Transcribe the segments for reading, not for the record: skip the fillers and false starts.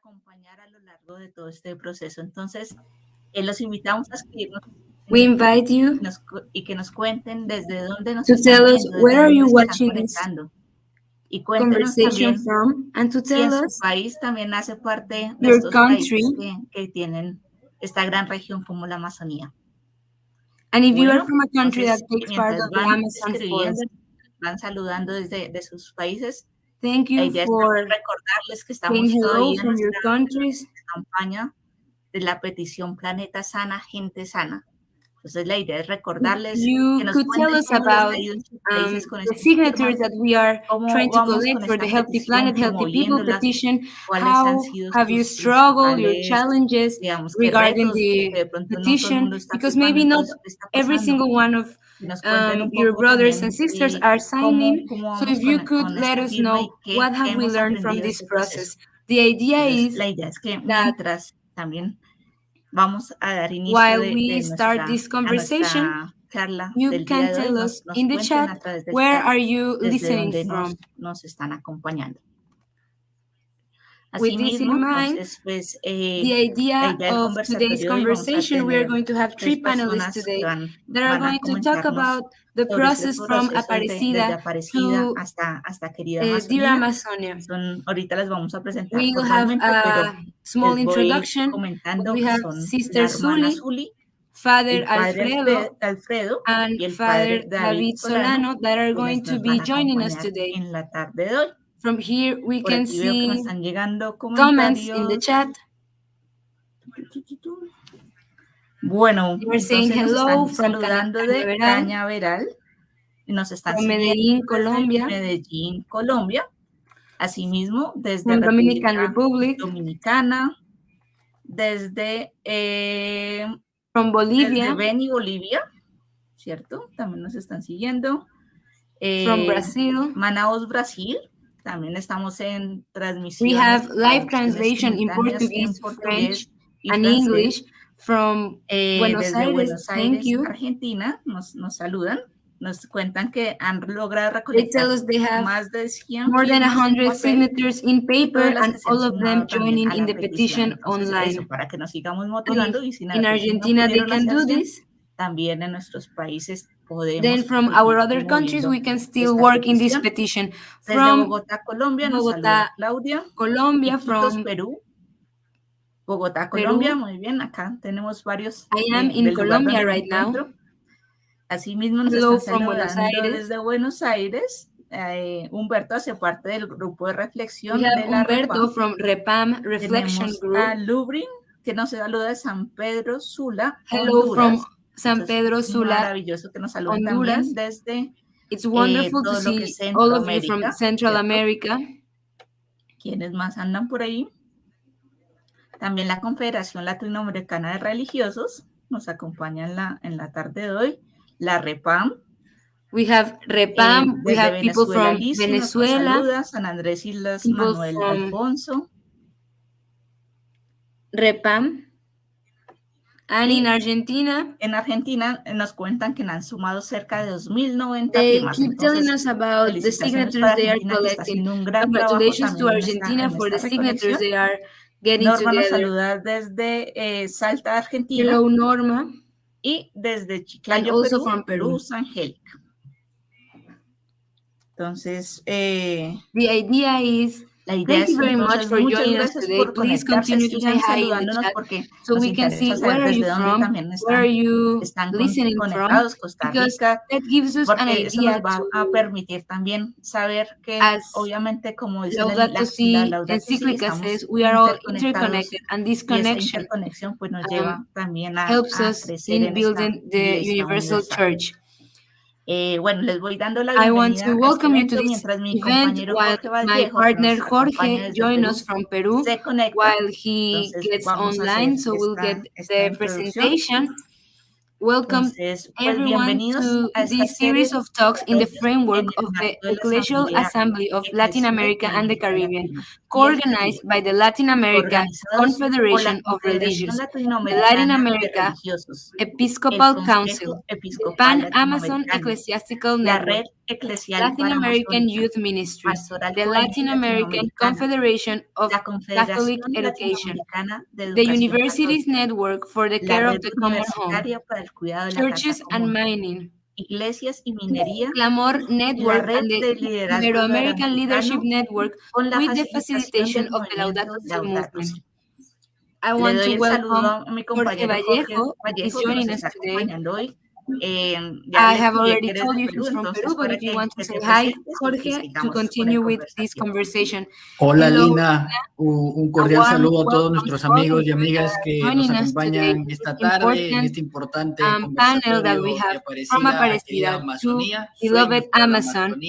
acompañar a lo largo de todo este proceso. Entonces, los invitamos a escribirnos We invite you y que nos cuenten desde dónde nos to están tell us viendo, where desde are you dónde se están watching this conectando. Y cuéntenos conversation también from, and to si en tell su us país también hace parte de your estos country, países que tienen esta gran región como la Amazonía. and if you are Bueno, from a country that entonces, takes part mientras of the van Amazon escribiendo, forest, van saludando desde sus países, thank la you idea es for recordarles que saying estamos hello todavía en from your nuestra countries. campaña de la petición Planeta Sana, Gente Sana. Entonces la idea es recordarles que You nos could tell cuenten us cómo les about ha ido en sus países con the estas signatures firmas, that we are cómo trying to vamos con collect for the esta Healthy petición Planet, Healthy People promoviéndolas, petition. cuáles han How sido have you sus struggled, your principales, challenges digamos que regarding retos, porque the de pronto no todo el mundo petition? está Because firmando, maybe not entonces, ¿qué está every pasando? single one of Que nos cuenten un your poco brothers también and sisters are signing. cómo So vamos if you could con let esta us firma y know qué what have we hemos learned from aprendido de this este proceso. process. The idea Entonces, is la idea es que that mientras también vamos a dar inicio while de we start this conversation, nuestra charla you del can día de hoy, tell us nos in the cuenten chat a través del where chat are you desde listening donde from. nos están acompañando. With this Asimismo, in mind, entonces, pues, the idea del of today's conversatorio de hoy vamos a conversation, we are tener going to have 3 tres panelists personas que today that are van a going to talk comentarnos about the sobre este process from proceso desde Aparecida Aparecida to hasta Querida Dear Amazonía. Amazonia. Ahorita las vamos a presentar We will have formalmente, pero a small les voy introduction. comentando We que have son Sister la hermana Zuli, Zuli, Father el padre Alfredo, Alfredo and y el Father padre David David Solano, Solano that are going quienes to nos be van a joining us acompañar today. en la tarde de hoy. From here, we Por can aquí veo que nos see están llegando comments in the comentarios. chat. Bueno, You're saying entonces nos hello están from saludando de Cañaveral, Cañaveral y nos están from siguiendo Medellín, desde Colombia, Medellín, Colombia. Asimismo, desde from Dominican República Republic, Dominicana, desde from Bolivia, Beni, Bolivia, ¿cierto? También nos están siguiendo. from Brazil. Manaus, Brasil. También estamos en transmisión. We have live translation in Portuguese, French, and English from Buenos Aires. Thank you. Argentina, nos saludan. Nos cuentan que han logrado They recolectar tell us they have más de 100 more than firmas en 100 papel, signatures in paper, las and que se han all of them sumado también joining a in la the petition Entonces, online. eso para que nos sigamos And motivando if y si in Argentina they can do this, también en nuestros países podemos then from our other countries we can still work in this petition. Desde From Bogotá, Colombia, nos Bogotá, saluda Claudia. Colombia, Iquitos, from Perú. Bogotá, Peru. Colombia, muy bien, acá tenemos varios. I am in Colombia right now. Asimismo nos Hello están from Buenos saludando Aires. desde Buenos Aires. Humberto hace parte del grupo de reflexión We have de la Humberto from Repam Reflection Tenemos Group. a Lubrin, que nos saluda de San Pedro Sula, Hello Honduras. from San Entonces, Pedro Sula, maravilloso que nos saluden Honduras. también desde It's wonderful to see all of you from Central America. ¿Quiénes más andan por ahí? También la Confederación Latinoamericana de Religiosos nos acompaña en la tarde de hoy. La REPAM. We have Repam, we have people from Venezuela, saluda, San Andrés Islas, Manuel Alfonso. Repam. And in Argentina, nos cuentan que han sumado cerca de 2.090 they firmas. keep telling us about the signatures they are collecting. Congratulations to Argentina for the signatures they are getting Norma together. Nos saluda desde Salta, Argentina. Hello, Norma. Y desde Chiclayo, Perú, Angélica. Entonces, the idea is, thank you very much for joining us today. Please continue to say hi in the chat so we can see where are you from, where are you listening from, because that gives us an idea a permitir también saber que, obviamente, como dice Laudato Si encíclica says, we are all interconnected, and this connection pues nos lleva también a helps us in building the universal church. Bueno, les voy dando la I want bienvenida to welcome you to this mientras mi event compañero while Jorge my Vallejo, partner que nos acompaña Jorge desde joins Perú, us from Peru se conecta. while he Entonces, gets vamos a online, hacer so we'll get esta the introducción. presentation. Welcome Entonces, everyone to a esta this series serie of talks in the de framework en el of the marco de la Ecclesial Asamblea Assembly of Latin Eclesial America de and the América Caribbean, Latina. co-organized by the Latin America Confederation of Religions, the Latin America Episcopal Council, the Pan-Amazon Ecclesiastical Network, Latin American Youth Ministries, the Latin American Confederation of Catholic Education, the Universities Network for the Care of the Common Home, Churches and Mining, Clamor Network and the Ibero-American Leadership Network with the facilitation of the Laudato Si movement. I want to welcome Jorge Vallejo, who is joining us today. I have already told you he's from Peru, but if you want to say hi, Jorge, to continue with this conversation. Hola, Lina, un cordial saludo a todos nuestros amigos y amigas que nos acompañan esta tarde en este importante panel that we have from Aparecida to beloved Amazon.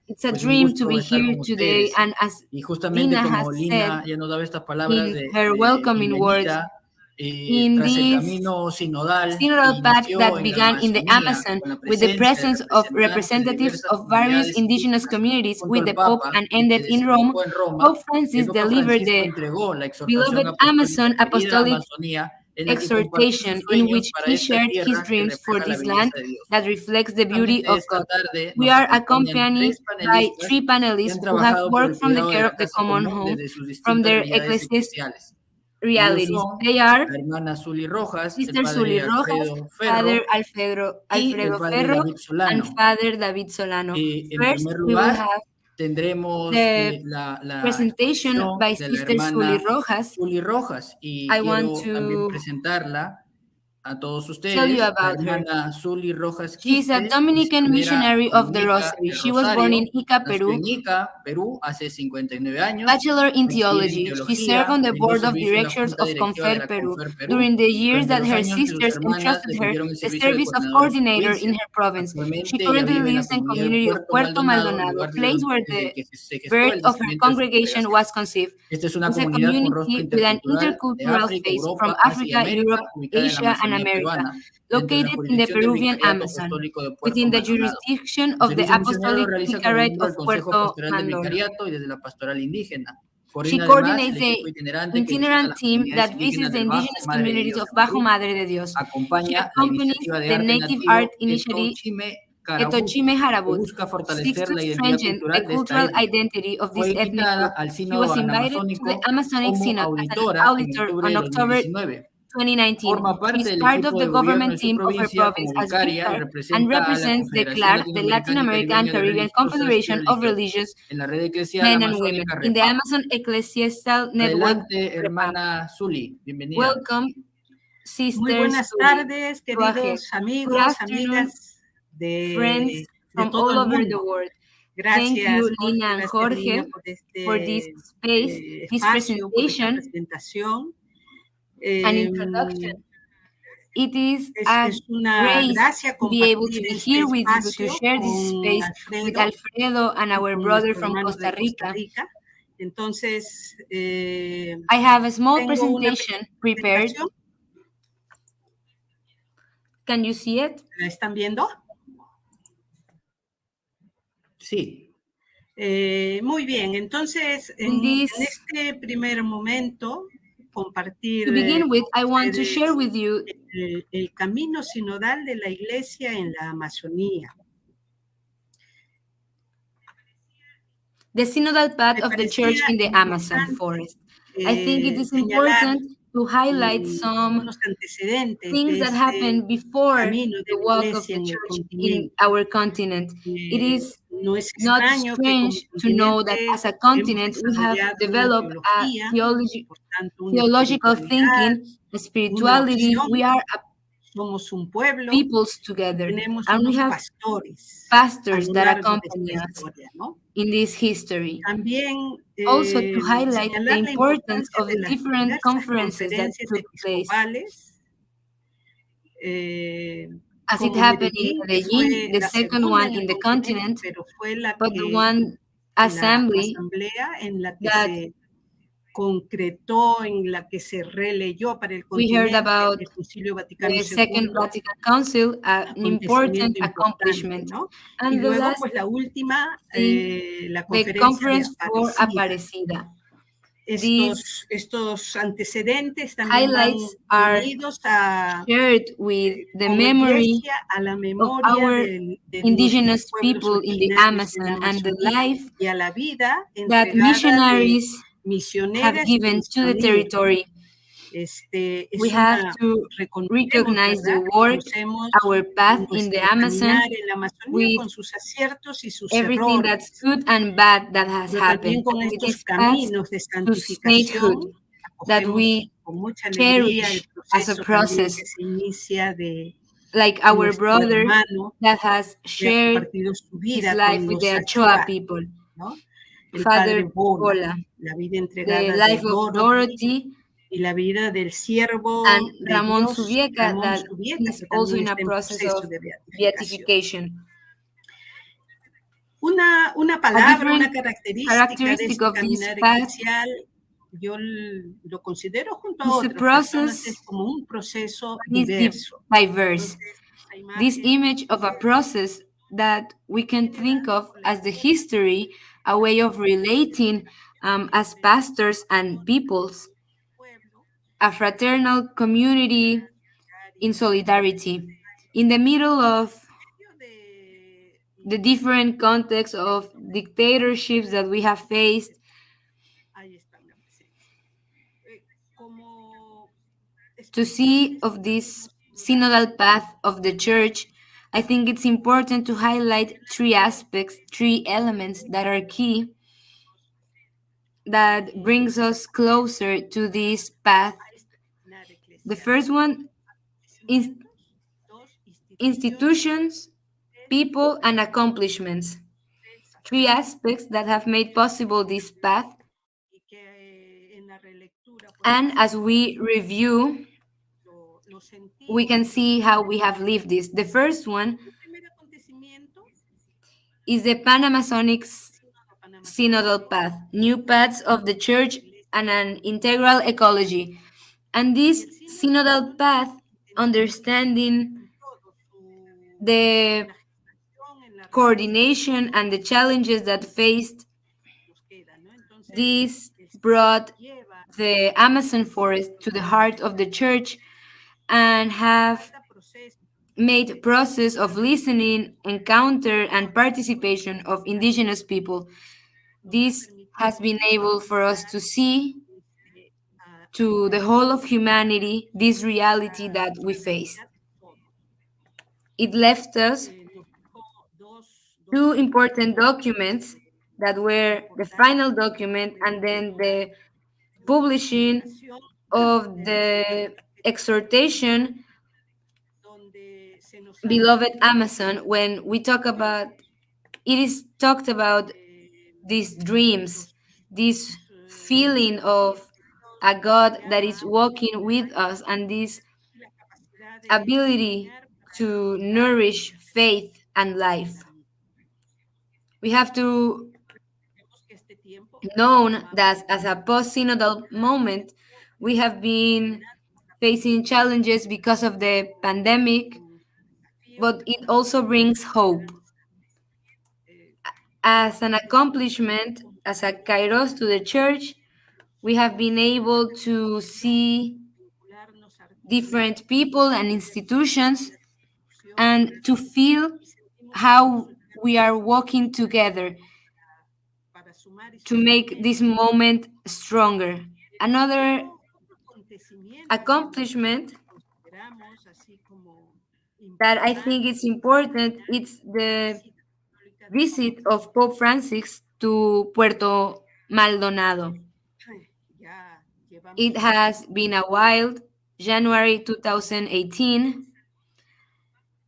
It's a dream to be here today, and as Lina has said in her welcoming words, in this synodal path that began in the Amazon with the presence of representatives of various indigenous communities with the Pope and ended in Rome, Pope Francis delivered the beloved Amazon Apostolic exhortation in which he shared his dreams for this land that reflects the beauty of God. We are accompanied by 3 panelists who have worked from the care of the common home from their ecclesiastical realities. They are Sister Zuli Rojas, Father Alfredo Ferro, and Father David Solano. First, we will have the presentation by Sister Zuli Rojas. I want to tell you about her. She is a Dominican missionary of the Rosary. She was born in Ica, Peru. Bachelor in Theology. She served on the board of directors of Confer Peru during the years that her sisters entrusted her the service of coordinator in her province. She currently lives in the community of Puerto, Maldonado, a place where the birth of her congregation was conceived. It's a community with an intercultural face from Africa, Europe, Asia, and America, located in the Peruvian Amazon, within the jurisdiction of the Apostolic Vicariate of Puerto, Maldonado. She coordinates the itinerant team that visits the indigenous communities of Bajo Madre de Dios. She accompanies the Native Art Initiative Etochime Harabut, seeks to strengthen the cultural identity of this ethnic group. She was invited to the Amazonic Synod as an auditor on October 2019. She is part of the government team of her province as vicar and represents the CLAR, the Latin American Caribbean Confederation of Religious Men and Women, in the Amazon Ecclesial Network. Welcome, Sister. Muy buenas tardes, queridos amigos, amigas friends from all over the world. Thank you, Lina and Jorge, for this space, this presentation. An introduction. It is a grace to be able to be here with you, to share this space with Alfredo and our brother from Costa Rica. Entonces, I have a small presentation prepared. Can you see it? ¿La están viendo? Sí. Muy bien, entonces, en este primer momento, compartir. To begin with, I want to share with you el camino sinodal de la Iglesia en la Amazonía. The synodal path of the church in the Amazon forest. I think it is important to highlight some things that happened before the walk of the church in our continent. It is not strange to know that as a continent we have developed a theological thinking, a spirituality. We are peoples together, and we have pastors that accompany us in this history. Also, to highlight the importance of the different conferences that took place, as it happened in Medellin, the second one in the continent, but the one assembly that concretó, en la que se releyó para el we heard about the Second Vatican Council, an important accomplishment. ¿no? And luego, pues, la última, la the conference for Aparecida. estos antecedentes también van highlights are unidos a shared with the como memory iglesia a la of memoria our de indigenous nuestros pueblos people in the originarios en la Amazon and the Amazonía life y a la vida that entregada de missionaries have misioneras y given to the misioneros. territory. Es We have una, to reconocemos, recognize the ¿verdad? work, Reconocemos our path in the nuestro Amazon, caminar en la Amazonía with con sus aciertos y sus everything errores, that's good and bad that has pero también happened, con and with estos this path caminos de to santificación, sainthood that acogemos we con mucha alegría el cherish as a proceso también process, que se inicia de like our nuestro brother hermano that has que ha shared compartido su his vida life con with los the Achua, Achoa people, ¿no? El Father padre Bola, Bola, la vida the entregada life de of Dorothy Dorothy, y la vida del siervo and de Ramon Dios, Subieka, Ramón that Subieta, is que also también in a está en process proceso of de beatificación. beatification. Una palabra, una característica de este of this caminar path eclesial, yo lo considero junto a is a otras personas, process es como un proceso is diverso. diverse. Entonces, esta This imagen image of a process that we can think of as the history, a way of relating as pastors and peoples, a fraternal community in solidarity, in the middle of the different contexts of dictatorships that we have faced, to see of this synodal path of the church, I think it's important to highlight three aspects, three elements that are key, that brings us closer to this path. The first one is institutions, people, and accomplishments. Three aspects that have made possible this path. And as we review, we can see how we have lived this. The first one is the Pan-Amasonic Synodal Path, new paths of the Church and an integral ecology. And this synodal path, understanding the coordination and the challenges that faced, this brought the Amazon forest to the heart of the church and have made process of listening, encounter, and participation of indigenous people. This has been able for us to see to the whole of humanity this reality that we faced. It left us two important documents that were the final document and then the publishing of the exhortation, Beloved Amazon. When we talk about it, is talked about these dreams, this feeling of a God that is walking with us, and this ability to nourish faith and life. We have to known that as a post-synodal moment, we have been facing challenges because of the pandemic, but it also brings hope. As an accomplishment, as a kairos to the church, we have been able to see different people and institutions and to feel how we are walking together to make this moment stronger. Another accomplishment that I think is important is the visit of Pope Francis to Puerto Maldonado. It has been a while, January 2018,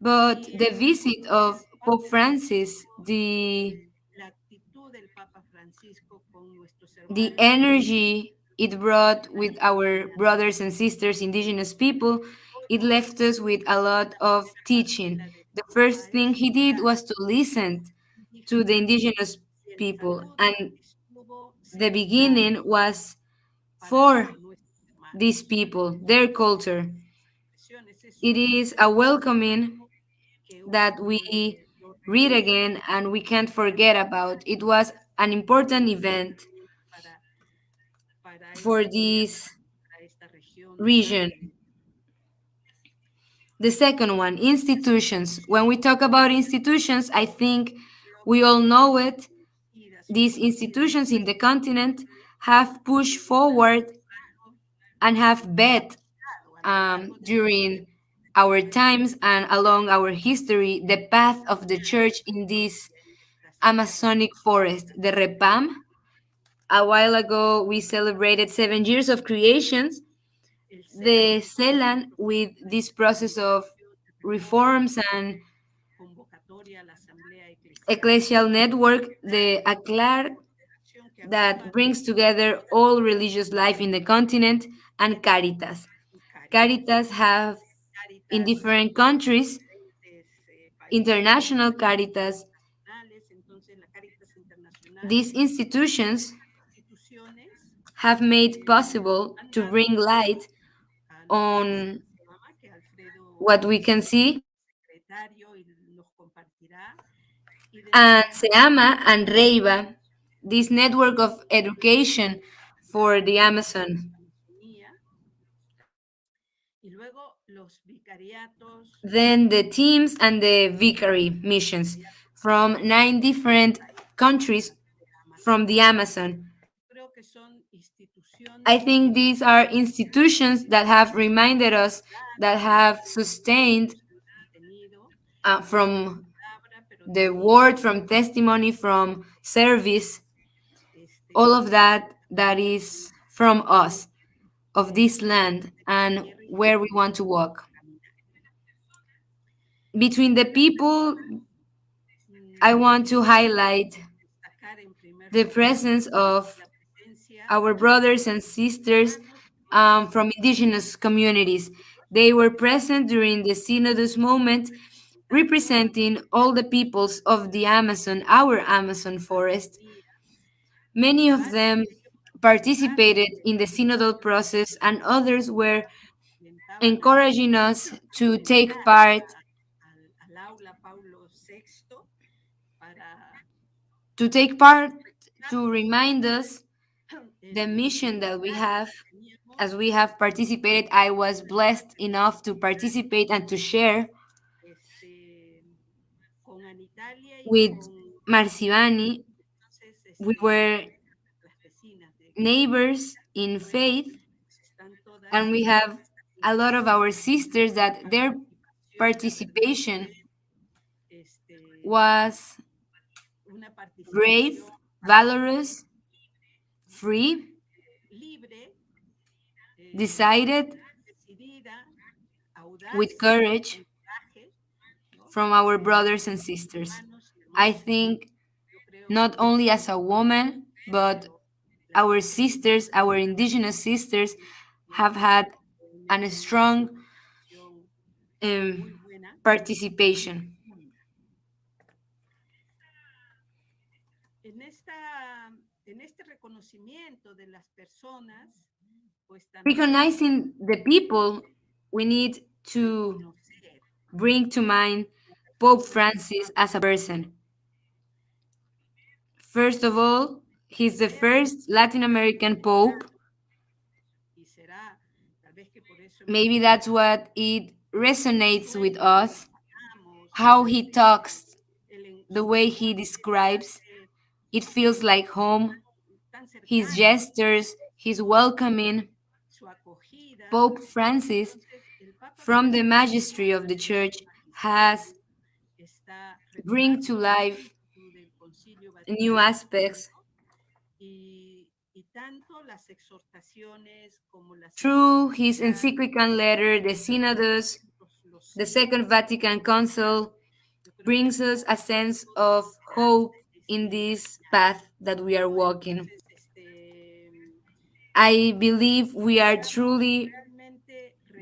but the visit of Pope Francis, the energy it brought with our brothers and sisters, indigenous people, it left us with a lot of teaching. The first thing he did was to listen to the indigenous people, and the beginning was for these people, their culture. It is a welcoming that we read again and we can't forget about. It was an important event for this region. The second one, institutions. When we talk about institutions, I think we all know it. These institutions in the continent have pushed forward and have bet during our times and along our history the path of the church in this Amazonic forest, the Repam. A while ago, we celebrated 7 years of creations. The CELAN, with this process of reforms and Ecclesial Network, the ACLAR, that brings together all religious life in the continent, and Caritas. Caritas have in different countries international Caritas. These institutions have made possible to bring light on what we can see. And SEAMA and REIVA, this network of education for the Amazon. Then the teams and the vicary missions from 9 different countries from the Amazon. I think these are institutions that have reminded us, that have sustained from the word, from testimony, from service, all of that that is from us, of this land and where we want to walk. Between the people, I want to highlight the presence of our brothers and sisters from indigenous communities. They were present during the Synodus moment, representing all the peoples of the Amazon, our Amazon forest. Many of them participated in the synodal process, and others were encouraging us to take part, to remind us the mission that we have. As we have participated, I was blessed enough to participate and to share with Marcivani. We were neighbors in faith, and we have a lot of our sisters that their participation was brave, valorous, free, decided, with courage from our brothers and sisters. I think not only as a woman, but our sisters, our indigenous sisters, have had a strong participation. Recognizing the people, we need to bring to mind Pope Francis as a person. First of all, he's the first Latin American Pope. Maybe that's what it resonates with us, how he talks, the way he describes. It feels like home. His gestures, his welcoming. Pope Francis, from the magistry of the church, has bring to life new aspects through his encyclical letter, the Synodus, the Second Vatican Council, brings us a sense of hope in this path that we are walking. I believe we are truly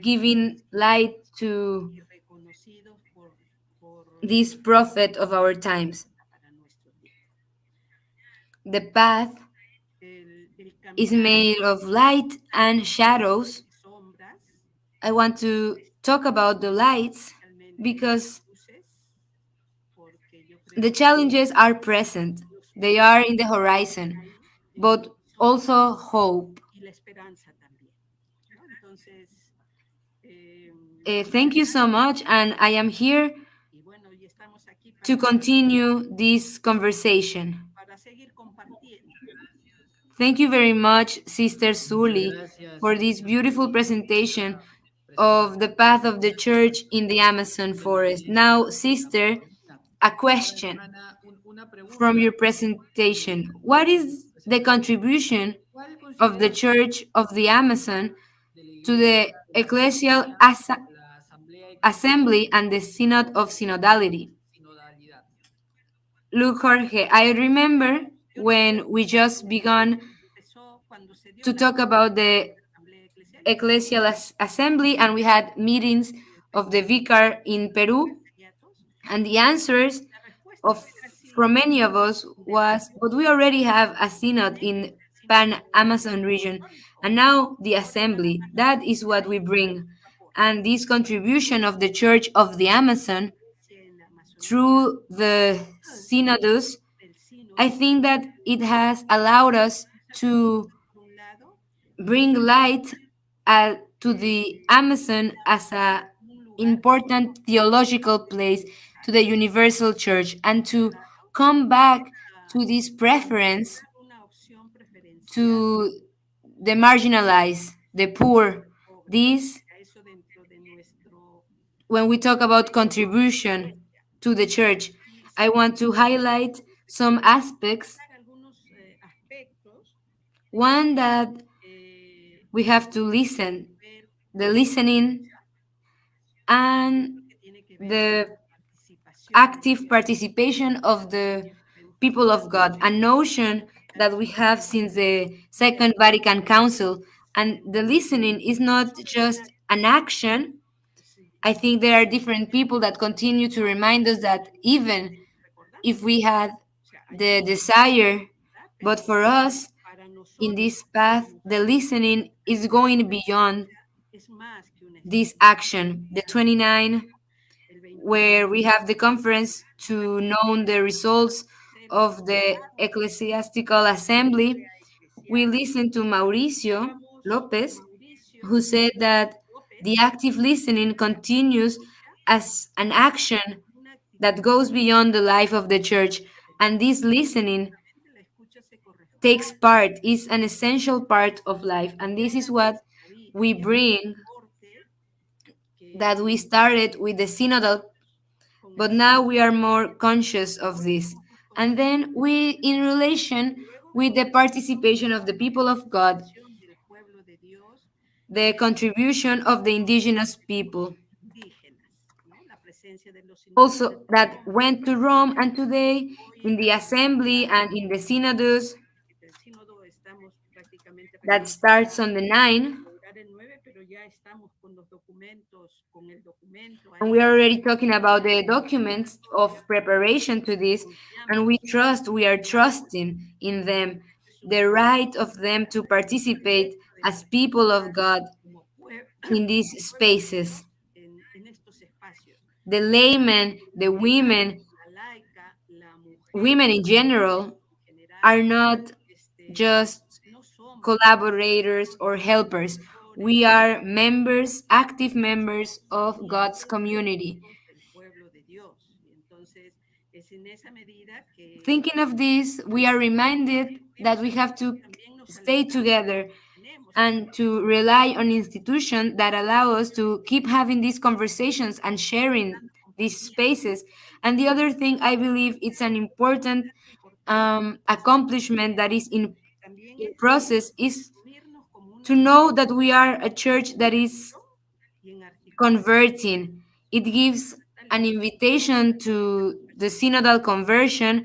giving light to this prophet of our times. The path is made of light and shadows. I want to talk about the lights because the challenges are present. They are in the horizon, but also hope. esperanza también, ¿no? Entonces, thank you so much, and I am here y bueno, y estamos aquí to continue this conversation. para seguir compartiendo. Thank you very much, Sister Sully, for this beautiful presentation of the path of the church in the Amazon forest. Now, Sister, a question from your presentation. What is the contribution of the Church of the Amazon to the Ecclesial Assembly and the Synod of Synodality? Look, Jorge, I remember when we just began to talk about the Ecclesial Assembly and we had meetings of the vicar in Peru, and the answers from many of us was, but we already have a synod in Pan-Amazon region, and now the assembly, that is what we bring. And this contribution of the Church of the Amazon through the synodus, I think that it has allowed us to bring light to the Amazon as an important theological place to the universal church, and to come back to this preference to the marginalized, the poor. This, when we talk about contribution to the church, I want to highlight some aspects. One, that we have to listen, the listening and the active participation of the people of God, a notion that we have since the Second Vatican Council. And the listening is not just an action. I think there are different people that continue to remind us that even if we had the desire, but for us, in this path, the listening is going beyond this action. The 29, where we have the conference to know the results of the Ecclesiastical Assembly, we listened to Mauricio Lopez, who said that the active listening continues as an action that goes beyond the life of the church. And this listening takes part, is an essential part of life. And this is what we bring, that we started with the synodal, but now we are more conscious of this. And then we, in relation with the participation of the people of God, the contribution of the indigenous people, also that went to Rome, and today in the assembly and in the synodus that starts on the 9th. And we are already talking about the documents of preparation to this, and we are trusting in them, the right of them to participate as people of God in these spaces. The laymen, the women in general are not just collaborators or helpers. We are members, active members of God's community. Thinking of this, we are reminded that we have to stay together and to rely on institutions that allow us to keep having these conversations and sharing these spaces. And the other thing, I believe it's an important accomplishment that is in process, is to know that we are a church that is converting. It gives an invitation to the synodal conversion,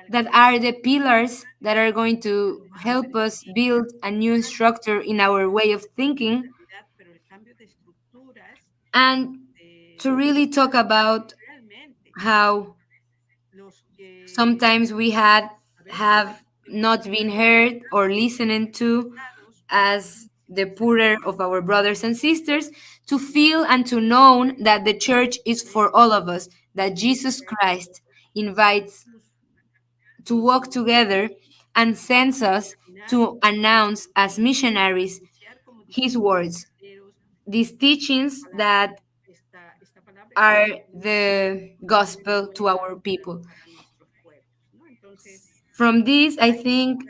that are the pillars that are going to help us build a new structure in our way of thinking, and to really talk about how sometimes we have not been heard or listened to as the poorer of our brothers and sisters, to feel and to know that the church is for all of us, that Jesus Christ invites to walk together and sends us to announce as missionaries his words, these teachings that are the gospel to our people. From this, I think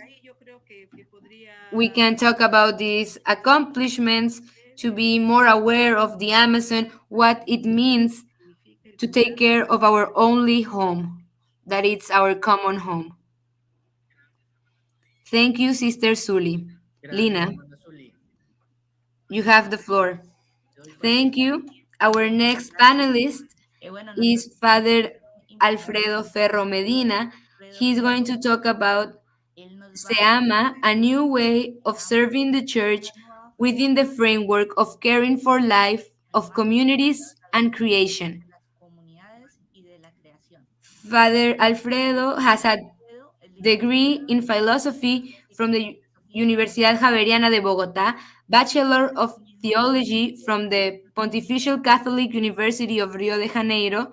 we can talk about these accomplishments to be more aware of the Amazon, what it means to take care of our only home, that it's our common home. Thank you, Sister Suli. Lina, you have the floor. Thank you. Our next panelist is Father Alfredo Ferro Medina. He's going to talk about Se Ama, a new way of serving the church within the framework of caring for life, of communities, and creation. Father Alfredo has a degree in philosophy from the Universidad Javeriana de Bogotá, Bachelor of Theology from the Pontifical Catholic University of Rio de Janeiro,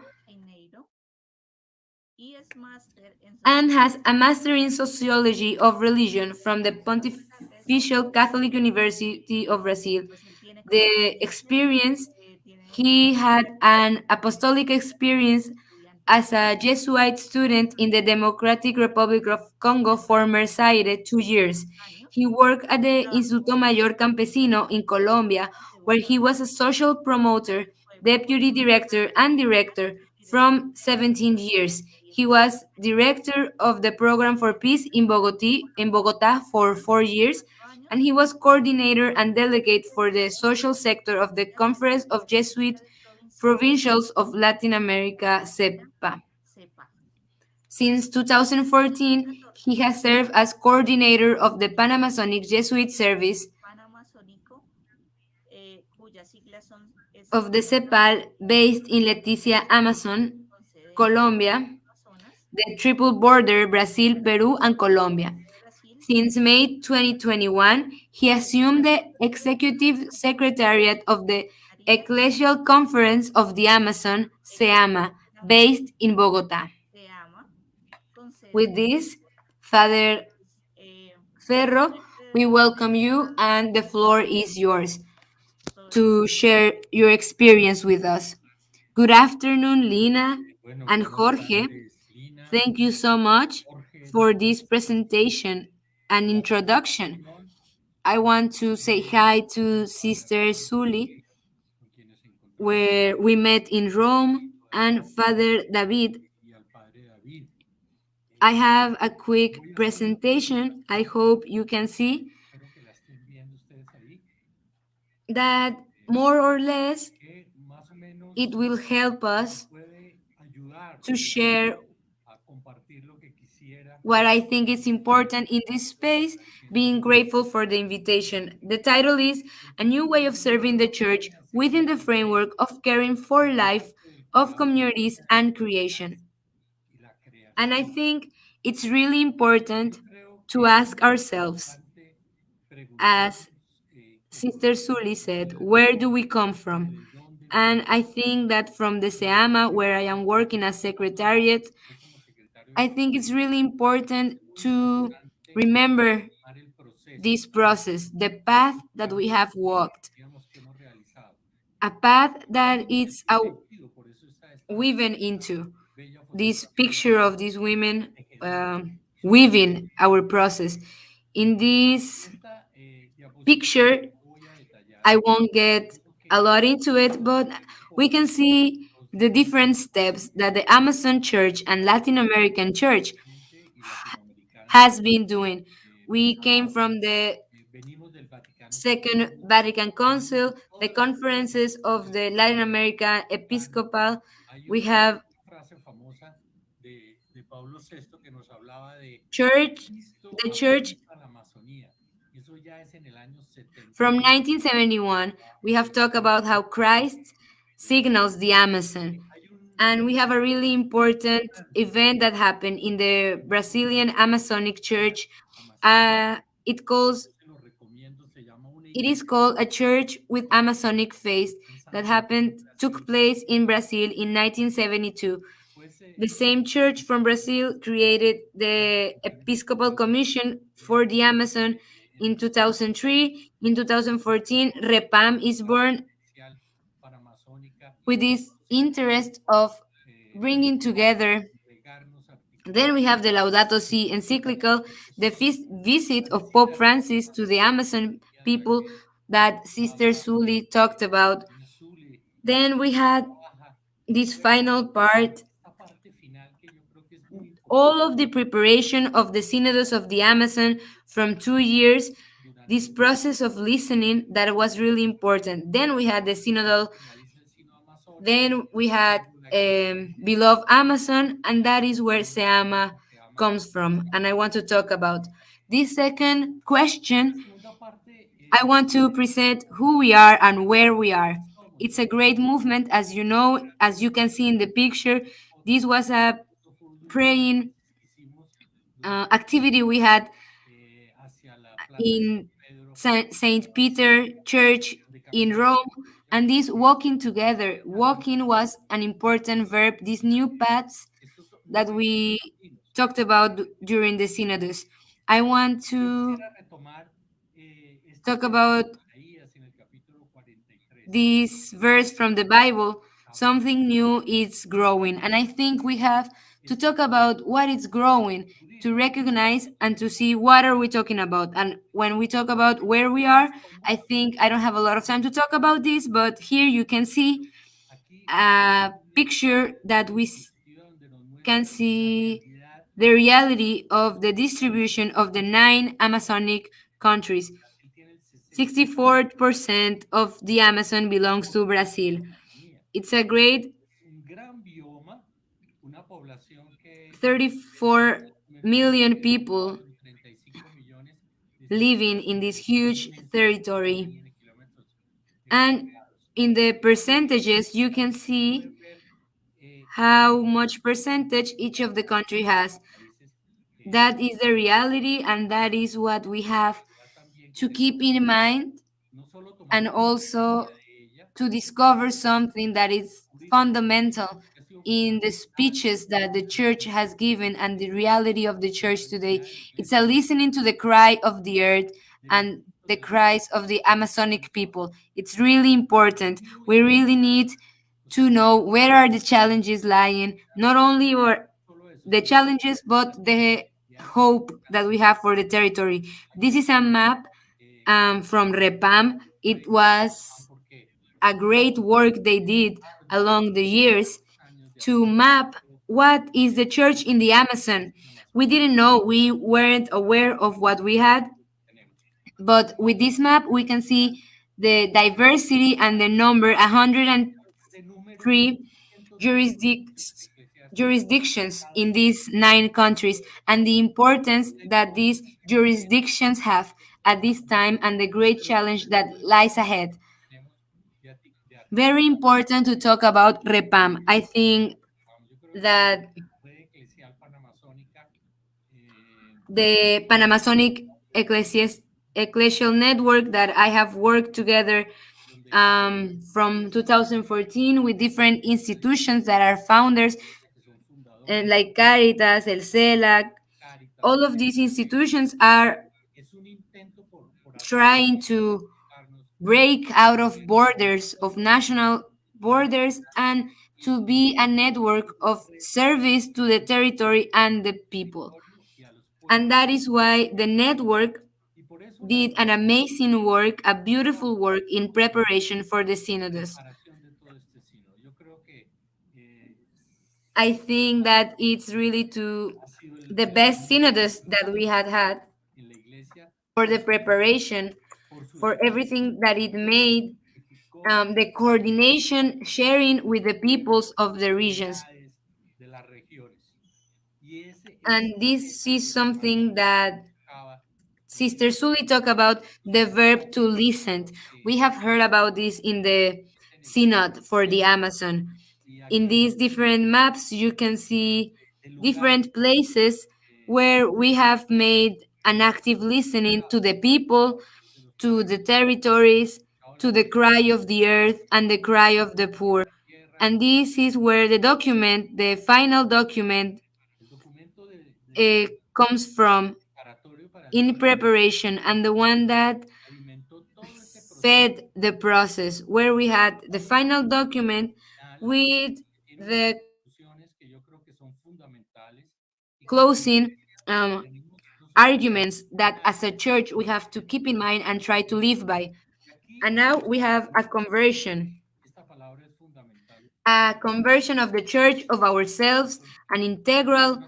and has a Master in Sociology of Religion from the Pontifical Catholic University of Brazil. The experience, he had an apostolic experience as a Jesuit student in the Democratic Republic of Congo, former Zaire, 2 years. He worked at the Instituto Mayor Campesino in Colombia, where he was a social promoter, deputy director, and director from 17 years. He was director of the Program for Peace in Bogotá for 4 years, and he was coordinator and delegate for the social sector of the Conference of Jesuit Provincials of Latin America, CEPA. Since 2014, he has served as coordinator of the Pan-Amazonic Jesuit Service of the CEPAL, based in Leticia, Amazon, Colombia, the triple border Brazil, Peru, and Colombia. Since May 2021, he assumed the executive secretariat of the Ecclesial Conference of the Amazon, SEAMA, based in Bogotá. With this, Father Ferro, we welcome you, and the floor is yours to share your experience with us. Good afternoon, Lina and Jorge. Thank you so much for this presentation and introduction. I want to say hi to Sister Suli, where we met in Rome, and Father David. I have a quick presentation. I hope you can see that more or less it will help us to share what I think is important in this space, being grateful for the invitation. The title is A New Way of Serving the Church Within the Framework of Caring for Life, of Communities, and Creation. And I think it's really important to ask ourselves, as Sister Suli said, where do we come from? And I think that from the SEAMA, where I am working as secretariat, I think it's really important to remember this process, the path that we have walked, a path that it's woven into this picture of these women weaving our process. In this picture, I won't get a lot into it, but we can see the different steps that the Amazon Church and Latin American Church has been doing. We came from the Second Vatican Council, the conferences of the Latin American Episcopal. We have church, the church from 1971. We have talked about how Christ signals the Amazon. And we have a really important event that happened in the Brazilian Amazonic Church. It is called a church with Amazonic faith that took place in Brazil in 1972. The same church from Brazil created the Episcopal Commission for the Amazon in 2003. In 2014, REPAM is born with this interest of bringing together. Then we have the Laudato Si encyclical, the visit of Pope Francis to the Amazon people that Sister Sully talked about. Then we had this final part, all of the preparation of the Synodos of the Amazon from 2 years, this process of listening that was really important. Then we had the Synodal, then we had Beloved Amazon, and that is where Seama comes from. And I want to talk about this second question. I want to present who we are and where we are. It's a great movement, as you know, as you can see in the picture. This was a praying activity we had in Saint Peter Church in Rome, and this walking together. Walking was an important verb, these new paths that we talked about during the synods. I want to talk about this verse from the Bible. Something new is growing, and I think we have to talk about what is growing, to recognize and to see what are we talking about. And when we talk about where we are, I think I don't have a lot of time to talk about this, but here you can see a picture that we can see the reality of the distribution of the 9 Amazonic countries. 64% of the Amazon belongs to Brazil. It's a great 34 million people living in this huge territory. And in the percentages, you can see how much percentage each of the country has. That is the reality, and that is what we have to keep in mind, and also to discover something that is fundamental in the speeches that the church has given and the reality of the church today. It's a listening to the cry of the earth and the cries of the Amazonic people. It's really important. We really need to know where are the challenges lying, not only or the challenges, but the hope that we have for the territory. This is a map from REPAM. It was a great work they did along the years to map what is the church in the Amazon. We didn't know, we weren't aware of what we had, but with this map we can see the diversity and the number 103 jurisdictions in these 9 countries, and the importance that these jurisdictions have at this time and the great challenge that lies ahead. Very important to talk about REPAM. I think that the Panamazonic Ecclesial Network that I have worked together from 2014 with different institutions that are founders, like Caritas, El CELAC. All of these institutions are trying to break out of borders, of national borders, and to be a network of service to the territory and the people. And that is why the network did an amazing work, a beautiful work in preparation for the synods. I think that it's really the best synods that we had for the preparation, for everything that it made, the coordination, sharing with the peoples of the regions. And this is something that Sister Sully talked about, the verb to listen. We have heard about this in the Synod for the Amazon. In these different maps, you can see different places where we have made an active listening to the people, to the territories, to the cry of the earth and the cry of the poor. And this is where the document, the final document, comes from in preparation, and the one that fed the process, where we had the final document with the closing arguments that as a church we have to keep in mind and try to live by. And now we have a conversion of the church, of ourselves, an integral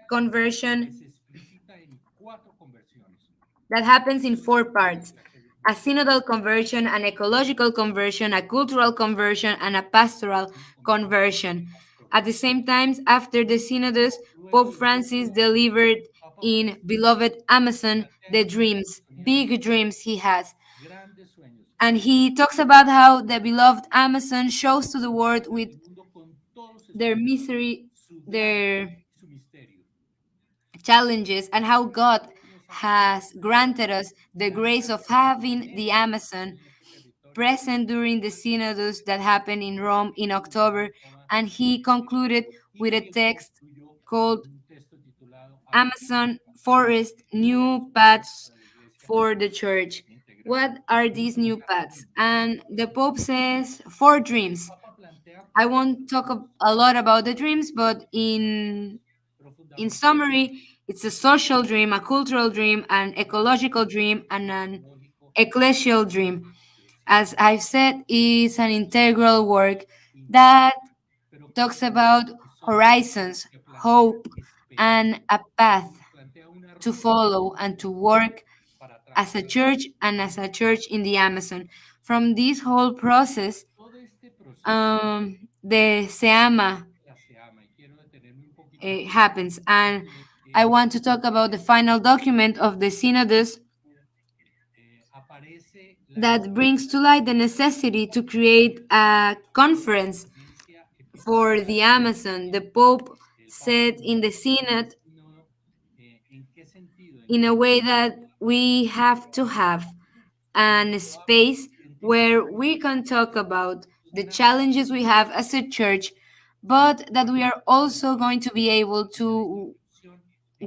conversion that happens in four parts: a synodal conversion, an ecological conversion, a cultural conversion, and a pastoral conversion. At the same time, after the synods, Pope Francis delivered in Beloved Amazon the dreams, big dreams he has. And he talks about how the beloved Amazon shows to the world with their misery, their challenges, and how God has granted us the grace of having the Amazon present during the synods that happened in Rome in October. And he concluded with a text called Amazon Forest New Paths for the Church. What are these new paths? And the Pope says four dreams. I won't talk a lot about the dreams, but in summary, it's a social dream, a cultural dream, an ecological dream, and an ecclesial dream. As I've said, is an integral work that talks about horizons, hope, and a path to follow and to work as a church and as a church in the Amazon. From this whole process, the SEAMA happens. And I want to talk about the final document of the synods that brings to light the necessity to create a conference for the Amazon. The Pope said in the synod, in a way, that we have to have an space where we can talk about the challenges we have as a church, but that we are also going to be able to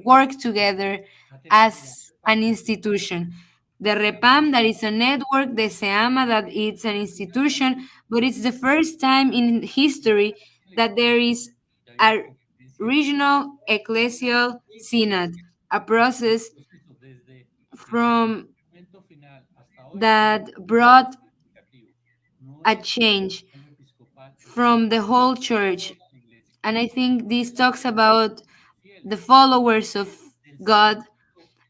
work together as an institution. The REPAM, that is a network, the SEAMA, that it's an institution, but it's the first time in history that there is a regional ecclesial synod, a process from that brought a change from the whole church. And I think this talks about the followers of God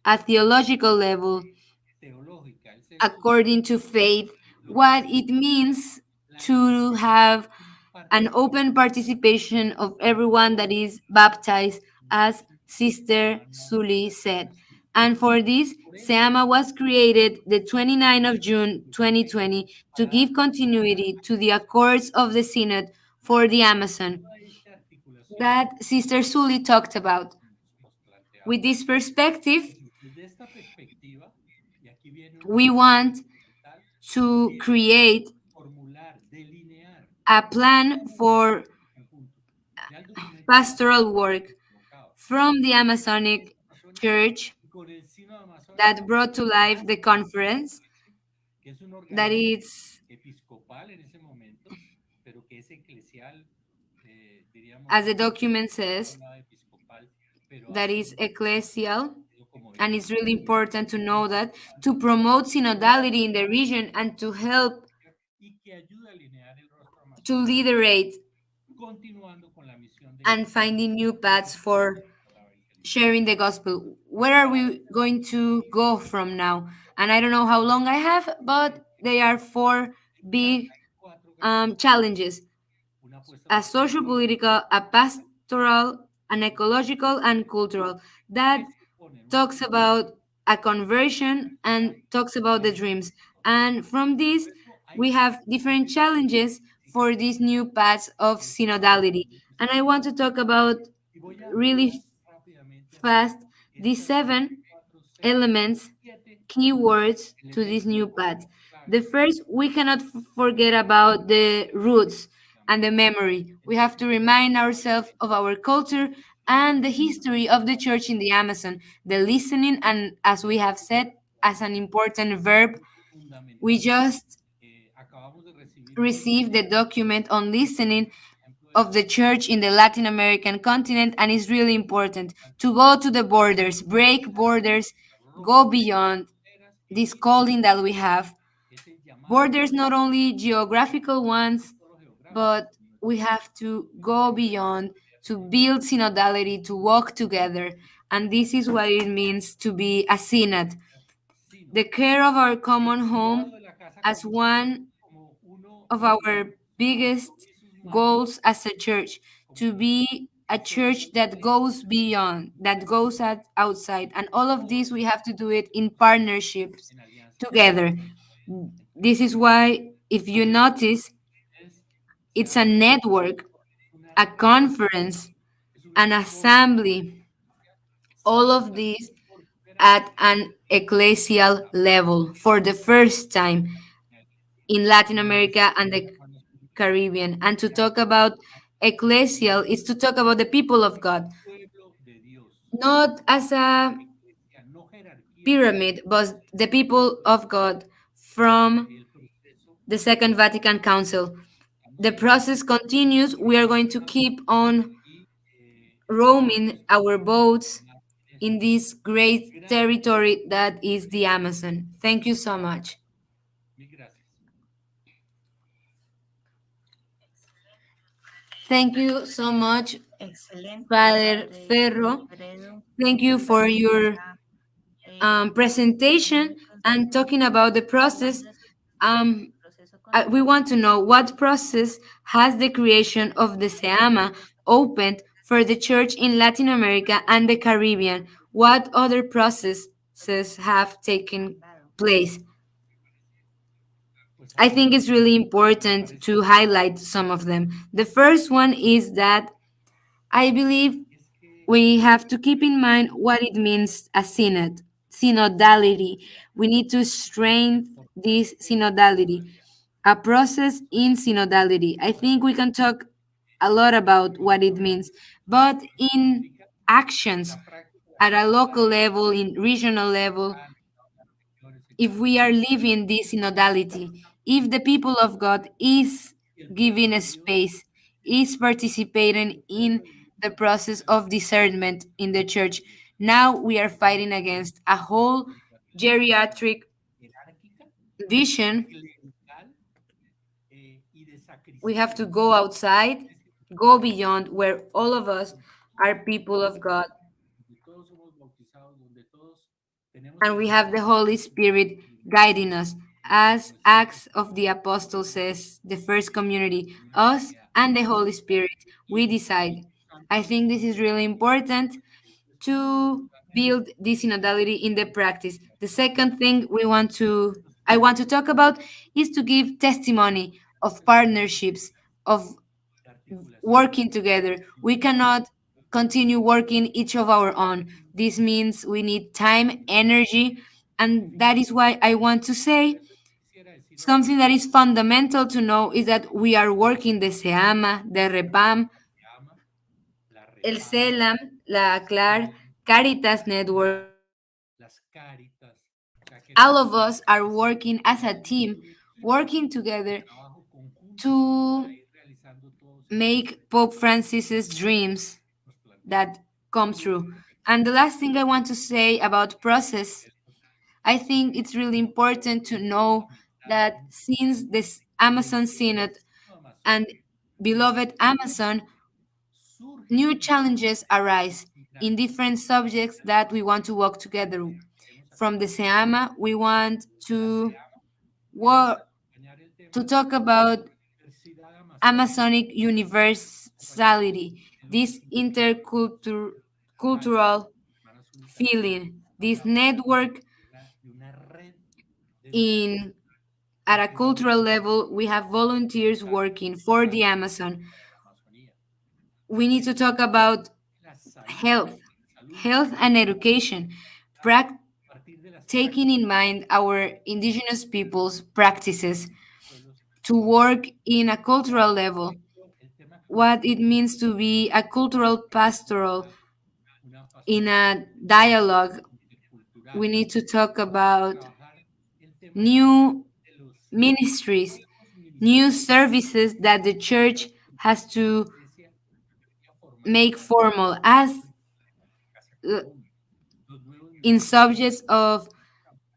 at theological level, according to faith, what it means to have an open participation of everyone that is baptized, as Sister Sully said. And for this, SEAMA was created the 29th of June 2020 to give continuity to the Accords of the Synod for the Amazon that Sister Sully talked about. With this perspective, we want to create a plan for pastoral work from the Amazonic Church that brought to life the conference, that is, as the document says, that is ecclesial. And it's really important to know that, to promote synodality in the region and to help to liderate and finding new paths for sharing the gospel. Where are we going to go from now? And I don't know how long I have, but they are four big challenges: a social political, a pastoral, an ecological, and cultural. That talks about a conversion and talks about the dreams. And from this, we have different challenges for these new paths of synodality. And I want to talk about really fast these seven elements, keywords to this new path. The first, we cannot forget about the roots. and the memory. We have to remind ourselves of our culture and the history of the church in the Amazon, the listening, and as we have said, as an important verb, we just received the document on listening of the church in the Latin American continent, and it's really important to go to the borders, break borders, go beyond this calling that we have. Borders, not only geographical ones, but we have to go beyond to build synodality, to walk together. And this is what it means to be a synod. The care of our common home as one of our biggest goals as a church, to be a church that goes beyond, that goes outside. And all of this, we have to do it in partnerships together. This is why, if you notice, it's a network, a conference, an assembly, all of these at an ecclesial level for the first time in Latin America and the Caribbean. And to talk about ecclesial is to talk about the people of God, not as a pyramid, but the people of God from the Second Vatican Council. The process continues. We are going to keep on roaming our boats in this great territory that is the Amazon. Thank you so much. Thank you so much, Excelente, Father Padre Ferro. Alfredo. Thank you Muchas for gracias por your esa presentation and introducción. talking about the process. Hablando sobre Um, el proceso we continental. want to know what process has the creation of the SEAMA opened for the church in Latin America and the Caribbean. What other processes have taken place? I think it's really important to highlight some of them. The first one is that I believe we have to keep in mind what it means a synod, synodality. We need to strengthen this synodality, a process in synodality. I think we can talk a lot about what it means, but in actions at a local level, in regional level, if we are living this synodality, if the people of God is giving a space, is participating in the process of discernment in the church. Now we are fighting against a whole geriatric vision. We have to go outside, go beyond where all of us are people of God, and we have the Holy Spirit guiding us. As Acts of the Apostles says, the first community, us and the Holy Spirit, we decide. I think this is really important to build this synodality in the practice. The second thing I want to talk about is to give testimony of partnerships, of working together. We cannot continue working each of our own. This means we need time, energy, and that is why I want to say something that is fundamental to know is that we are working the SEAMA, the REPAM, el CELAM, la ACLAR, Caritas Network. All of us are working as a team, working together to make Pope Francis's dreams that come true. And the last thing I want to say about process, I think it's really important to know that since this Amazon Synod and beloved Amazon, new challenges arise in different subjects that we want to work together. From the SEAMA, we want to work to talk about Amazonic universality, this cultural feeling, this network in at a cultural level. We have volunteers working for the Amazon. We need to talk about health, health and education, prac- taking in mind our indigenous peoples' practices to work in a cultural level. what it means to be a cultural pastoral in a dialogue. We need to talk about new ministries, new services that the church has to make formal as in subjects of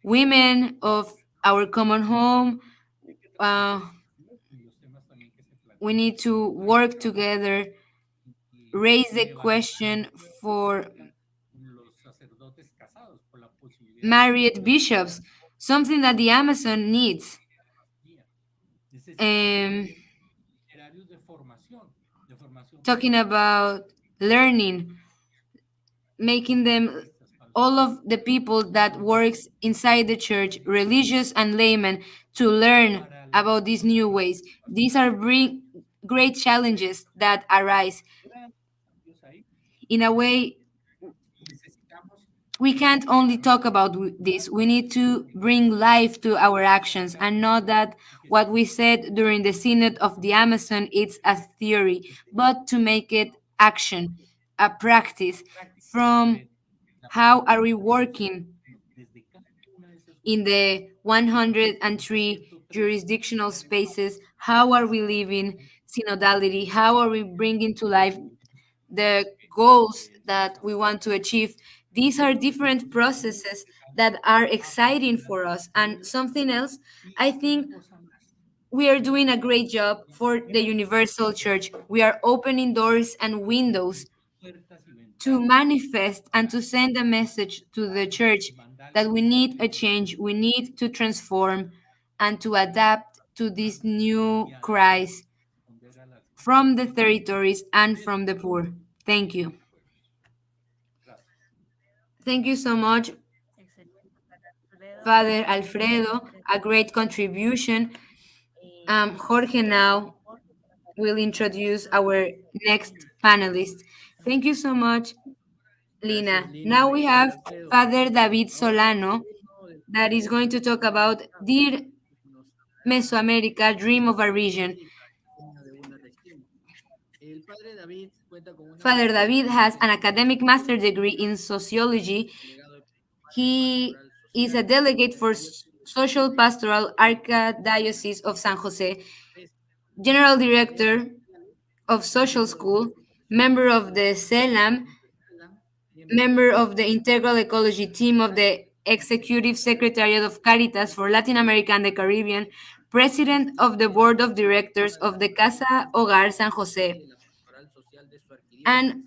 women of our common home. Uh, we need to work together, raise the question for married bishops, something that the Amazon needs. Talking about learning, making them all of the people that works inside the church, religious and laymen, to learn about these new ways. These are great challenges that arise. In a way, we can't only talk about this. We need to bring life to our actions and not that what we said during the Synod of the Amazon it's a theory, but to make it action, a practice from how are we working in the 103 jurisdictional spaces, how are we living synodality, how are we bringing to life the goals that we want to achieve. These are different processes that are exciting for us. And something else, I think we are doing a great job for the universal church. We are opening doors and windows to manifest and to send a message to the church that we need a change, we need to transform and to adapt to this new cries from the territories and from the poor. Thank you. Thank you so much, Father Alfredo, a great contribution. Jorge now will introduce our next panelist. Thank you so much, Lina. Now we have Father David Solano that is going to talk about Dear Mesoamerica, Dream of a Region. Father David has an academic master degree in sociology. He is a delegate for Social Pastoral Archdiocese of San Jose, General Director of Social School, member of the CELAM, member of the Integral Ecology Team of the Executive Secretariat of Caritas for Latin America and the Caribbean, president of the board of directors of the Casa Hogar San Jose, and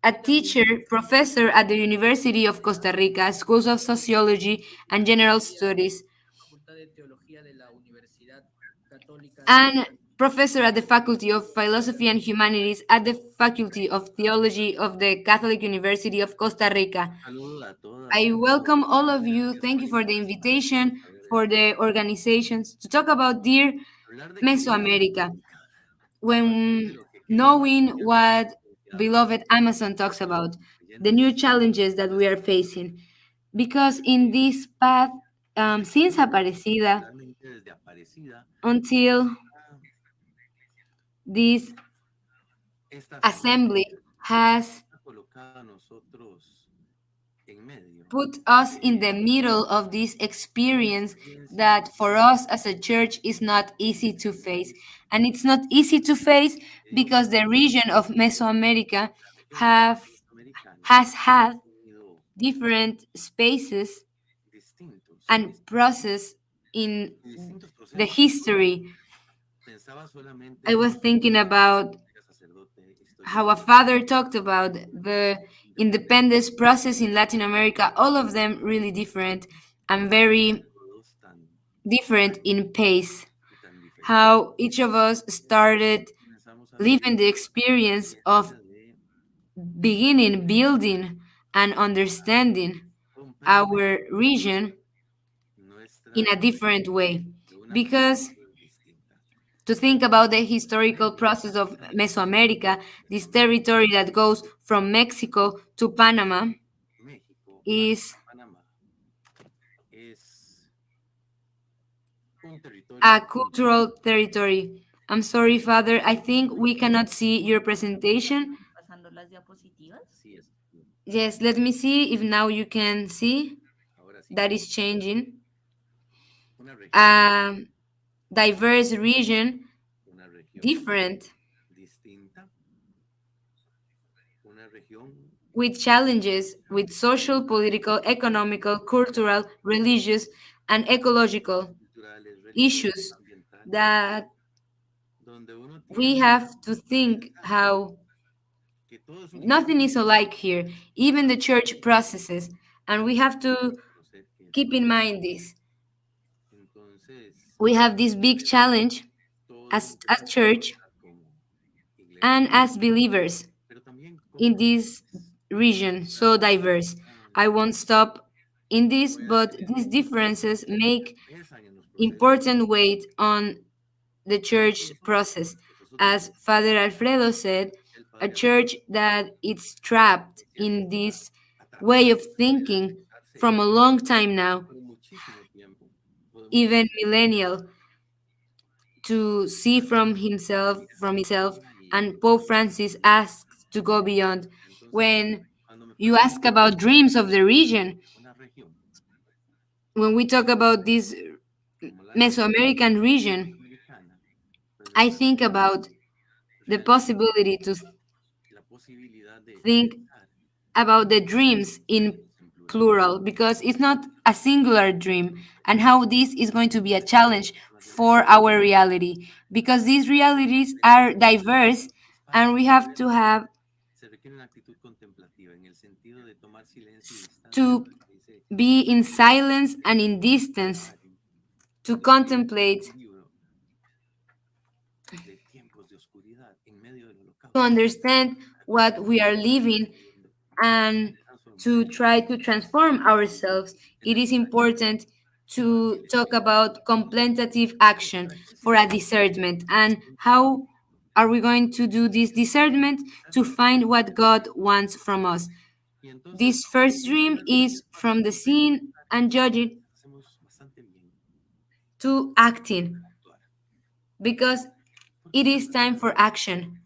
a teacher, professor at the University of Costa Rica, Schools of Sociology and General Studies, and professor at the Faculty of Philosophy and Humanities at the Faculty of Theology of the Catholic University of Costa Rica. I welcome all of you. Thank you for the invitation, for the organizations to talk about Dear Mesoamerica. When knowing what beloved Amazon talks about, the new challenges that we are facing. Because in this path, since Aparecida until this assembly has put us in the middle of this experience that for us as a church is not easy to face. And it's not easy to face because the region of Mesoamerica has had different spaces and process in the history. I was thinking about how a father talked about the independence process in Latin America, all of them really different and very different in pace. How each of us started living the experience of beginning, building, and understanding our region in a different way. Because to think about the historical process of Mesoamerica, this territory that goes from Mexico to Panama, is a cultural territory, I'm sorry, Father. I think we cannot see your presentation. Pasando las diapositivas. Yes, let me see if now you can see. That is changing. Diverse region, different, with challenges with social, political, economical, cultural, religious, and ecological issues that we have to think how nothing is alike here, even the church processes, and we have to keep in mind this. We have this big challenge as a church and as believers in this region so diverse. I won't stop in this, but these differences make important weight on the church process. As Father Alfredo said, a church that is trapped in this way of thinking from a long time now, even millennial, to see from himself, and Pope Francis asks to go beyond. When you ask about dreams of the region, when we talk about this Mesoamerican region, I think about the possibility to think about the dreams in plural, because it's not a singular dream, and how this is going to be a challenge for our reality, because these realities are diverse, and we have to have to be in silence and in distance to contemplate, to understand what we are living, and to try to transform ourselves. It is important to talk about contemplative action for a discernment, and how are we going to do this discernment to find what God wants from us. This first dream is from the seeing and judging to acting, because it is time for action.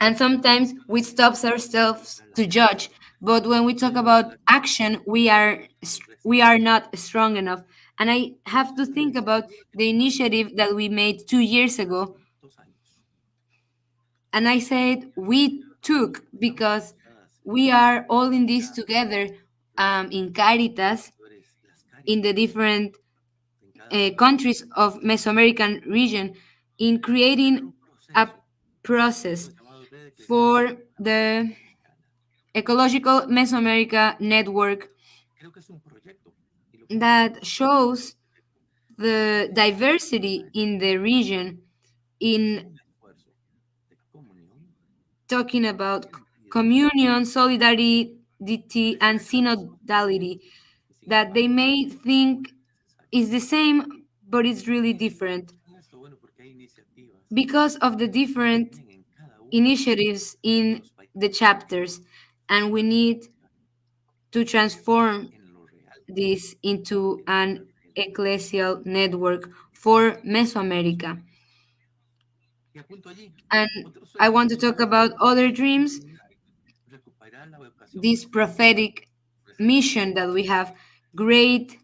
And sometimes we stop ourselves to judge, but when we talk about action, we are not strong enough. And I have to think about the initiative that we made 2 years ago, and I said we took because we are all in this together, in Caritas, in the different countries of Mesoamerican region, in creating a process for the Ecological Mesoamerica Network that shows the diversity in the region, in talking about communion, solidarity, and synodality, that they may think is the same, but it's really different because of the different initiatives in the chapters, and we need to transform this into an ecclesial network for Mesoamerica. And I want to talk about other dreams, this prophetic mission that we have, great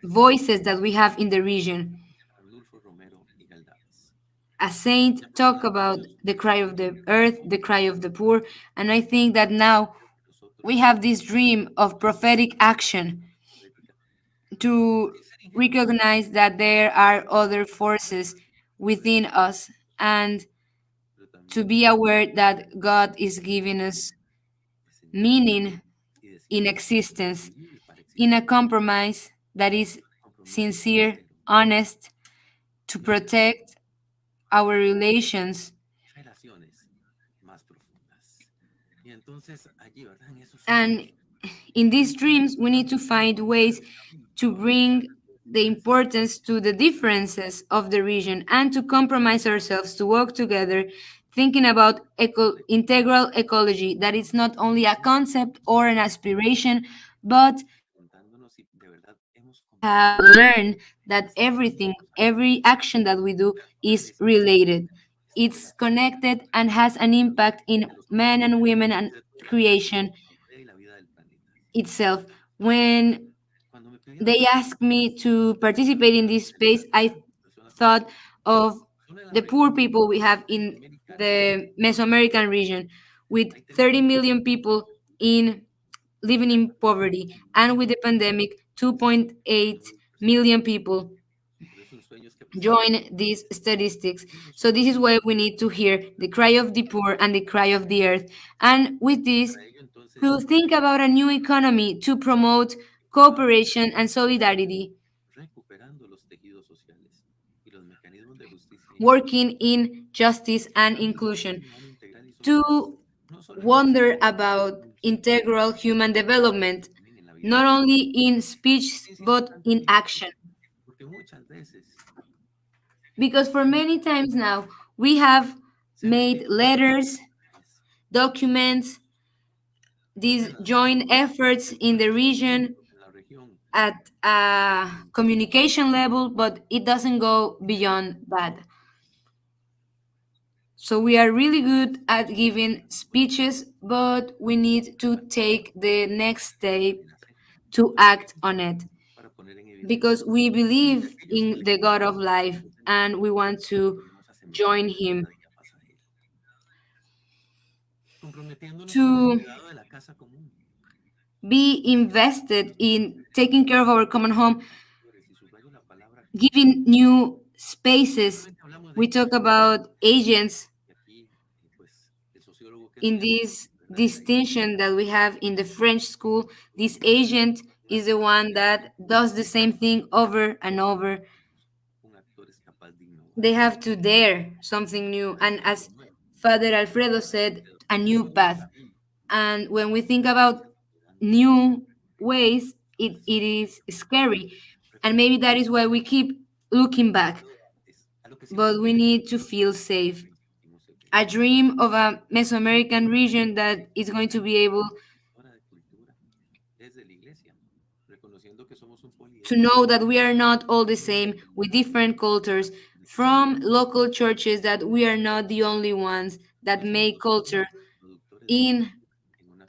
voices that we have in the region. A saint talk about the cry of the earth, the cry of the poor, and I think that now we have this dream of prophetic action to recognize that there are other forces within us, and to be aware that God is giving us meaning in existence, in a compromise that is sincere, honest, to protect our relations. And in these dreams, we need to find ways to bring the importance to the differences of the region, and to compromise ourselves to work together, thinking about integral ecology, that it's not only a concept or an aspiration, but have learned that everything, every action that we do is related. It's connected and has an impact in men and women and creation itself. When they asked me to participate in this space, I thought of the poor people we have in the Mesoamerican region, with 30 million people in living in poverty, and with the pandemic, 2.8 million people join these statistics. So this is why we need to hear the cry of the poor and the cry of the earth. And with this, to think about a new economy to promote cooperation and solidarity, working in justice and inclusion, to wonder about integral human development, not only in speech but in action. Because for many times now, we have made letters, documents, these joint efforts in the region at a communication level, but it doesn't go beyond that. So we are really good at giving speeches, but we need to take the next step to act on it because we believe in the God of life and we want to join Him. To be invested in taking care of our common home, giving new spaces. We talk about agents in this distinction that we have in the French school. This agent is the one that does the same thing over and over. They have to dare something new. And as Father Alfredo said, a new path. And when we think about new ways, it is scary. And maybe that is why we keep looking back. But we need to feel safe. A dream of a Mesoamerican region that is going to be able to know that we are not all the same with different cultures, from local churches, that we are not the only ones that make culture in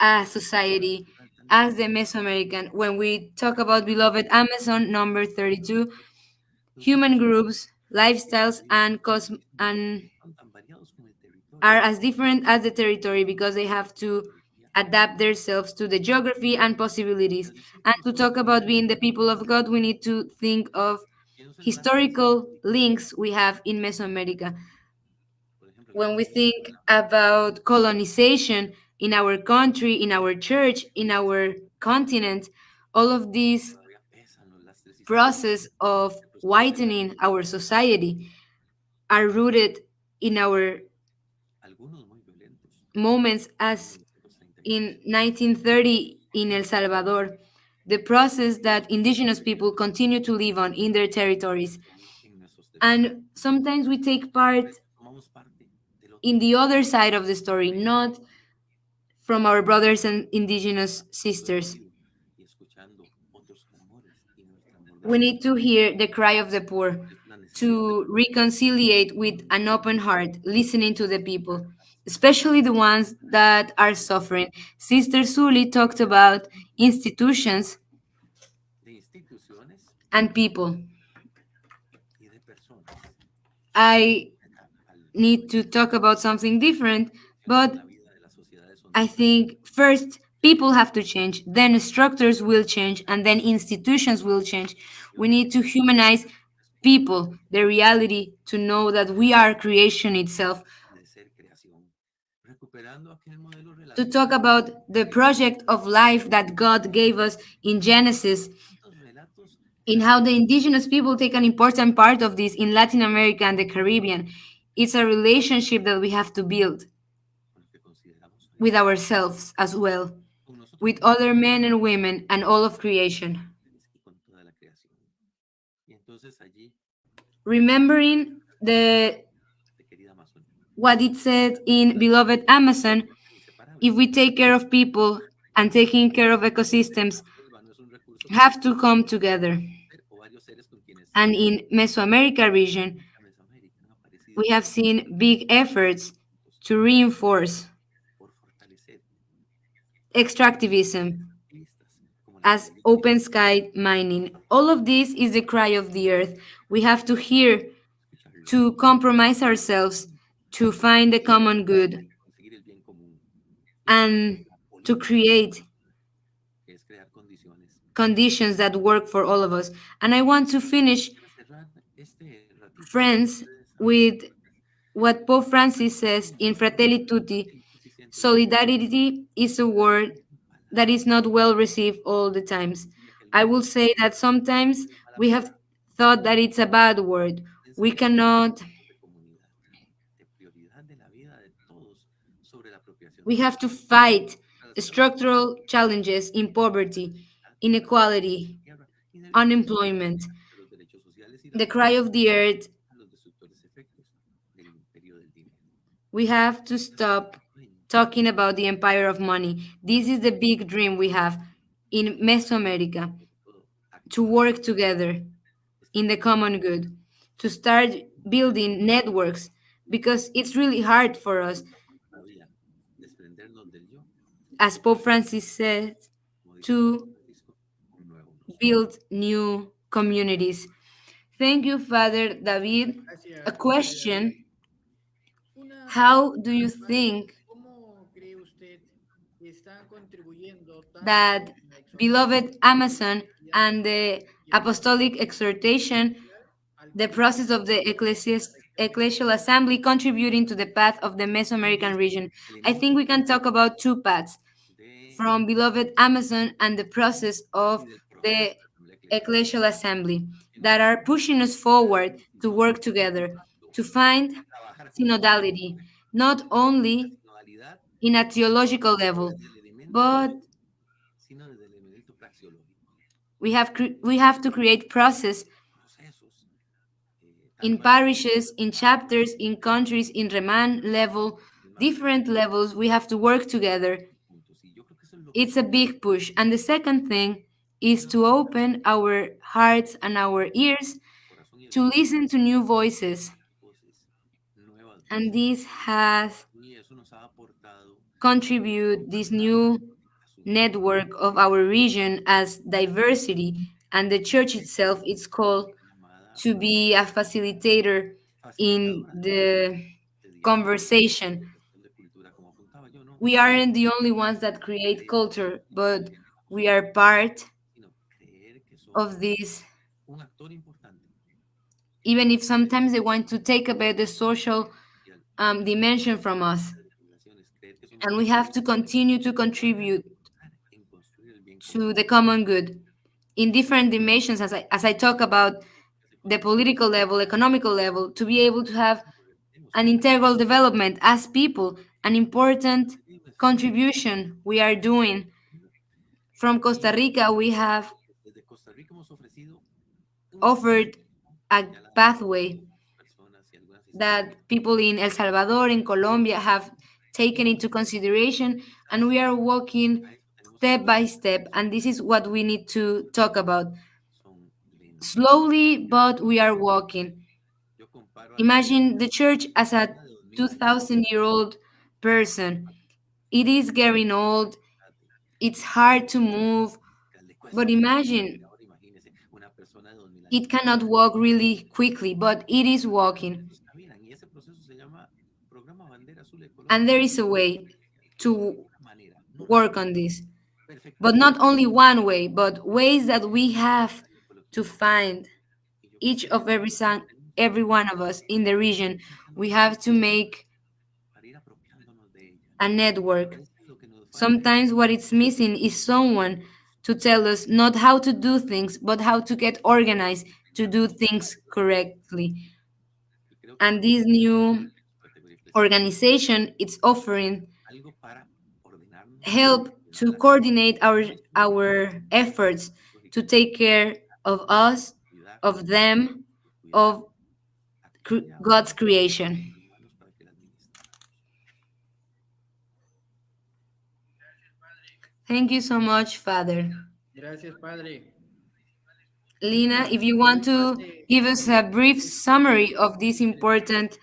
a society as the Mesoamerican. When we talk about beloved Amazon number 32, human groups, lifestyles, and are as different as the territory because they have to adapt themselves to the geography and possibilities. And to talk about being the people of God, we need to think of historical links we have in Mesoamerica. When we think about colonization in our country, in our church, in our continent, all of this process of whitening our society are rooted in our moments as in 1930 in El Salvador, the process that indigenous people continue to live on in their territories. And sometimes we take part in the other side of the story, not from our brothers and indigenous sisters. We need to hear the cry of the poor, to reconciliate with an open heart, listening to the people, especially the ones that are suffering. Sister Suli talked about institutions and people. I need to talk about something different, but I think first people have to change, then structures will change, and then institutions will change. We need to humanize people, the reality, to know that we are creation itself. To talk about the project of life that God gave us in Genesis, in how the indigenous people take an important part of this in Latin America and the Caribbean. It's a relationship that we have to build with ourselves as well, with other men and women and all of creation. Remembering what it said in Beloved Amazon, if we take care of people and taking care of ecosystems have to come together. And in Mesoamerica region, we have seen big efforts to reinforce extractivism as open sky mining. All of this is the cry of the earth. We have to hear to compromise ourselves to find the common good and to create conditions that work for all of us. And I want to finish, friends, with what Pope Francis says in Fratelli Tutti: solidarity is a word that is not well received all the times. I will say that sometimes we have thought that it's a bad word. We cannot, we have to fight structural challenges in poverty, inequality, unemployment, the cry of the earth. We have to stop talking about the empire of money. This is the big dream we have in Mesoamerica, to work together in the common good, to start building networks, because it's really hard for us, as Pope Francis said, to build new communities. Thank you, Father David. A question: how do you think that Beloved Amazon and the apostolic exhortation, the process of the Ecclesial Assembly contributing to the path of the Mesoamerican region? I think we can talk about two paths from Beloved Amazon and the process of the Ecclesial Assembly that are pushing us forward to work together, to find synodality, not only in a theological level, but we have to create process in parishes, in chapters, in countries, in Reman level, different levels. We have to work together. It's a big push. And the second thing is to open our hearts and our ears to listen to new voices. And this has contributed this new network of our region as diversity, and the church itself is called to be a facilitator in the conversation. We aren't the only ones that create culture, but we are part of this, even if sometimes they want to take away the social dimension from us. And we have to continue to contribute to the common good in different dimensions, as I talk about the political level, economical level, to be able to have an integral development as people, an important contribution we are doing. From Costa Rica, we have offered a pathway that people in El Salvador, in Colombia, have taken into consideration, and we are walking step by step. And this is what we need to talk about. Slowly, but we are walking. Imagine the church as a 2,000-year-old person. It is getting old, it's hard to move, but imagine it cannot walk really quickly, but it is walking. And there is a way to work on this. But not only one way, but ways that we have to find each of every one of us in the region. We have to make a network. Sometimes what it's missing is someone to tell us not how to do things, but how to get organized to do things correctly. And this new organization, it's offering help to coordinate our efforts to take care of us, of them, of God's creation. Thank you so much, Father. Gracias, Padre. Lina, if you want to give us a brief summary of this important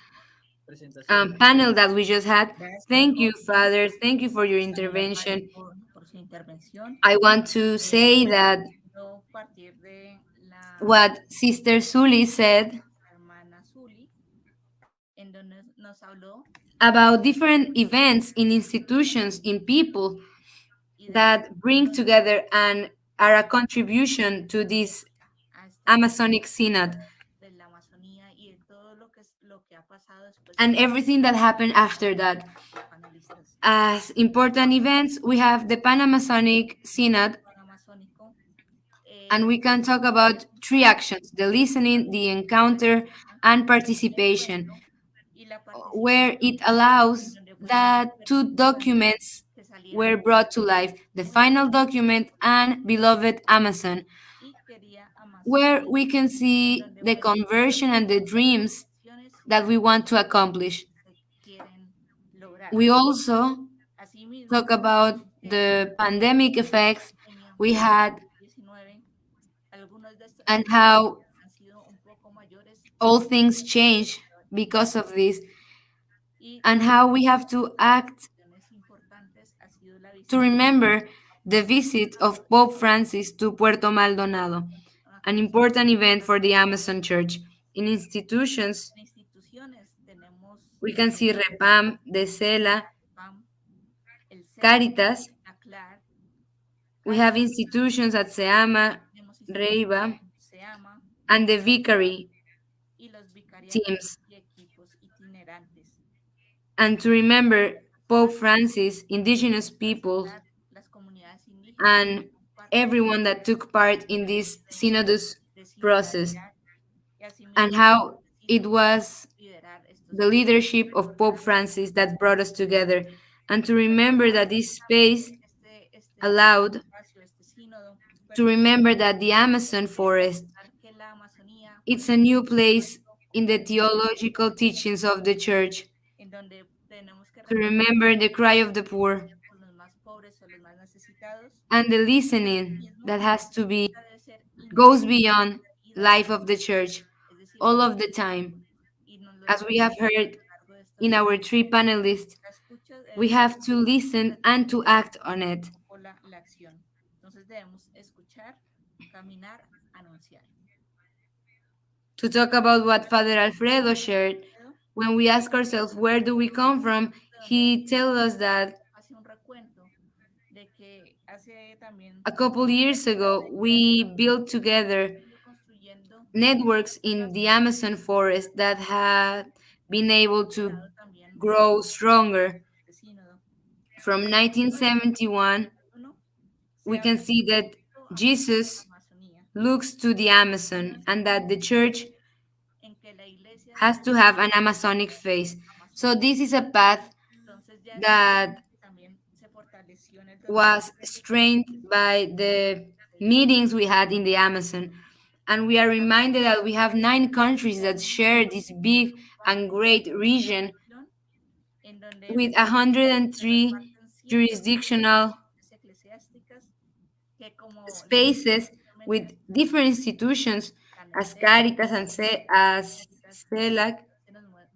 panel that we just had. Gracias, Thank you, Jorge. Father. Thank you for your Señor Padre, intervention. por su intervención. I want to say that Quiero partir de la what Sister Sully said hermana Zuli, en donde nos habló about different events in institutions, in people y de la that bring together and are a contribution to this a este Amazonic Synod de la Amazonía y de todo lo que ha pasado después and everything that happened after that. de los panelistas. As important events, we have the Pan-Amazonic Synod, Pan amazónico, and we can talk about three actions: the listening, the encounter, and participation, y la participación where it en allows donde that two documents que salieran were brought to life, the final document and Beloved Amazon, y quería where Amazon, we can see donde the conversion and the dreams acciones that we want to accomplish. que quieren lograr. We also Asimismo, talk about the pandemic effects we had COVID-19, algunos de estos and how han sido un poco mayores all things change because of this, y and how we have to act acciones importantes ha sido la to visita remember the visit of Pope Francis to Puerto Maldonado, an important event for the Amazon Church. In institutions, en instituciones. Tenemos we can see Repam, De Sela, PAM, el CEA, Caritas. la CLAR, We have institutions at Seama, tenemos Reiva, SEAMA and the Vicary y los vicariatos teams. y equipos itinerantes. And to remember Pope Francis, indigenous peoples, Las comunidades indígenas and everyone that took part in this synodus process, y asimismo and how it was liderar estos the leadership of Pope Francis that brought us together, and to remember that this space allowed espacio, este sínodo, to remember that the Amazon forest, que la Amazonía it's a new place in the theological teachings of the church, en donde tenemos que to remember the cry of the poor con los más pobres o los más necesitados, and the listening that has to be debe ser goes beyond life of the church es decir, all of the time. y nos lo As we have heard a lo largo de estos in our three panelists, la escucha we have to listen and to act on it. o la acción. Entonces debemos escuchar, caminar, anunciar. To talk about what Father Alfredo shared, when we ask ourselves, where do we come from? He tells us that Hace un recuento de que hace también a couple years ago, we built together construyendo networks in the Amazon forest that had been able to también grow stronger. este sínodo. From 1971, Uno, we can see that Jesus looks to the Amazon and that the church en que la iglesia has to have an Amazonic face. So this is a path entonces ya that también se fortaleció en el was strengthened by the meetings we had in the Amazon. And we are reminded that we have 9 countries that share this big and great region en donde with 103 jurisdictional eclesiásticas que como spaces with different institutions as Caritas and as CELAC,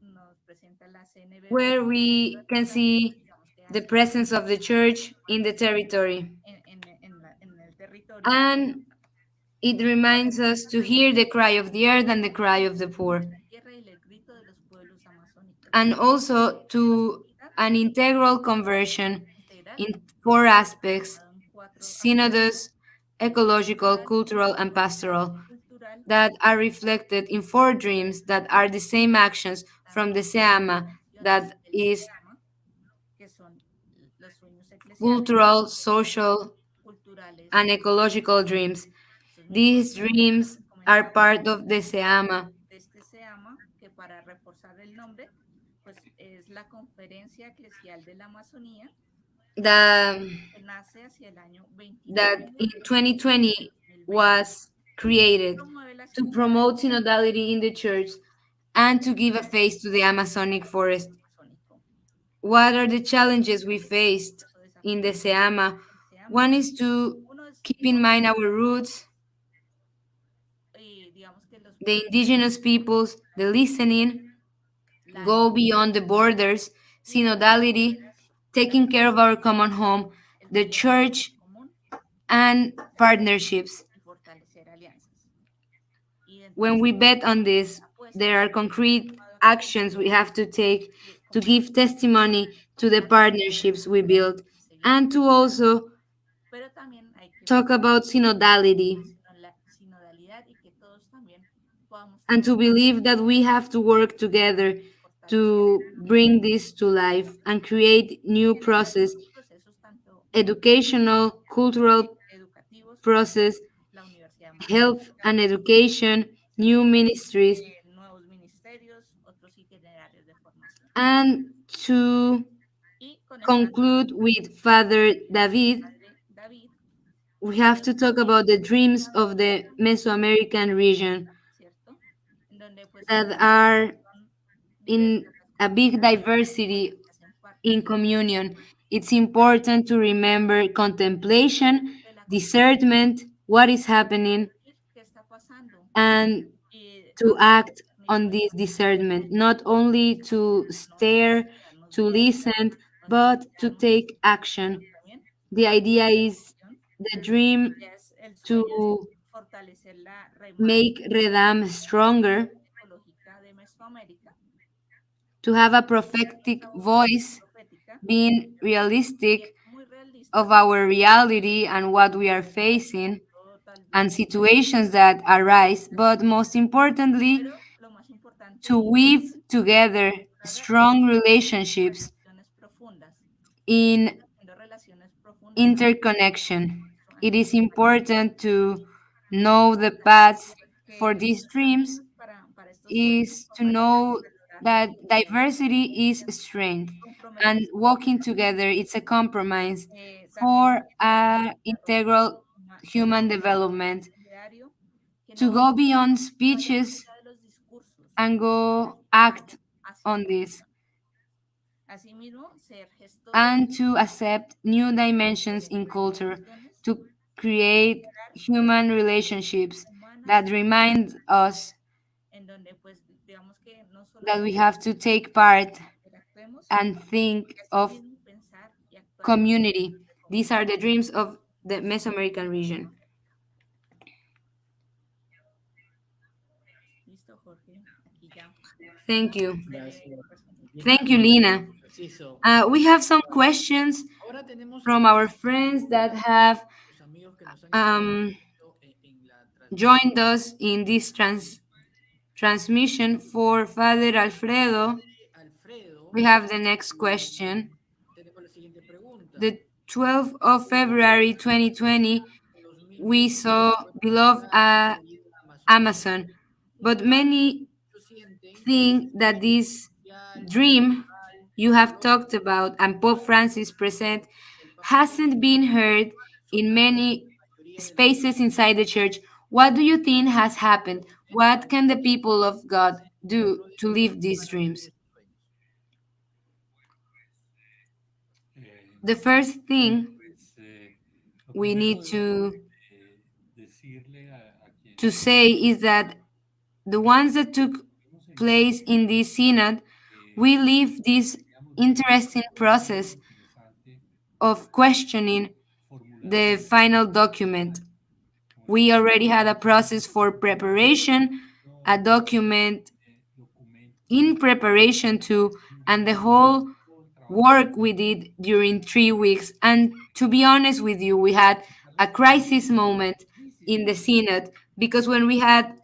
nos presenta la CNB, where we can see the presence of the church in the territory. en el territorio. And it reminds us to hear the cry of the earth and the cry of the poor. And also to an integral conversion in 4 aspects: synodus, ecological, cultural, and pastoral, that are reflected in 4 dreams that are the same actions from the Seama, that is cultural, social, and ecological dreams. These dreams are part of the Seama. Este se llama, que para reforzar el nombre, pues es la Conferencia Eclesial de la Amazonía, que nace hacia el año 29, that in 2020 was created to promote synodality in the church and to give a face to the Amazonic forest. What are the challenges we faced in the Seama? One is to keep in mind our roots, the indigenous peoples, the listening, go beyond the borders, synodality, taking care of our common home, the church, and partnerships. When we bet on this, there are concrete actions we have to take to give testimony to the partnerships we build and to also talk about synodality and to believe that we have to work together to bring this to life and create new process, educational, cultural process, health and education, new ministries, and to conclude with Father David, we have to talk about the dreams of the Mesoamerican region that are in a big diversity in communion. It's important to remember contemplation, discernment, what is happening, and to act on this discernment, not only to stare, to listen, but to take action. The idea is the dream to make Redam stronger, to have a prophetic voice, being realistic of our reality and what we are facing and situations that arise, but most importantly, to weave together strong relationships in interconnection. It is important to know the paths for these dreams, is to know that diversity is strength and walking together it's a compromise for integral human development, to go beyond speeches and go act on this, and to accept new dimensions in culture, to create human relationships that remind us that we have to take part and think of community. These are the dreams of the Mesoamerican region. Thank you. Thank you, Lina. We have some questions from our friends that have joined us in this transmission. For Father Alfredo, we have the next question. The 12th of February 2020, we saw Beloved Amazon, but many think that this dream you have talked about and Pope Francis present hasn't been heard in many spaces inside the church. What do you think has happened? What can the people of God do to live these dreams? The first thing we need to say is that the ones that took place in this synod, we live this interesting process of questioning the final document. We already had a process for preparation, a document in preparation too, and the whole work we did during 3 weeks. And to be honest with you, we had a crisis moment in the synod because when we had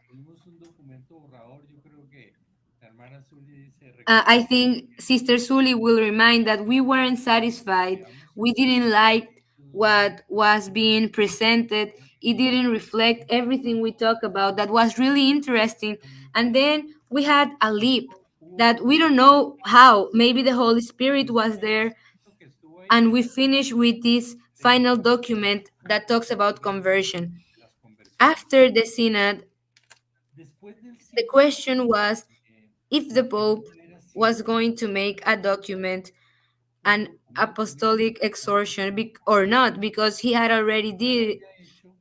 I think Sister Suli will remind that we weren't satisfied. We didn't like what was being presented. It didn't reflect everything we talk about that was really interesting. And then we had a leap that we don't know how. Maybe the Holy Spirit was there. And we finished with this final document that talks about conversion. After the synod, the question was if the Pope was going to make a document and apostolic exhortation or not, because he had already did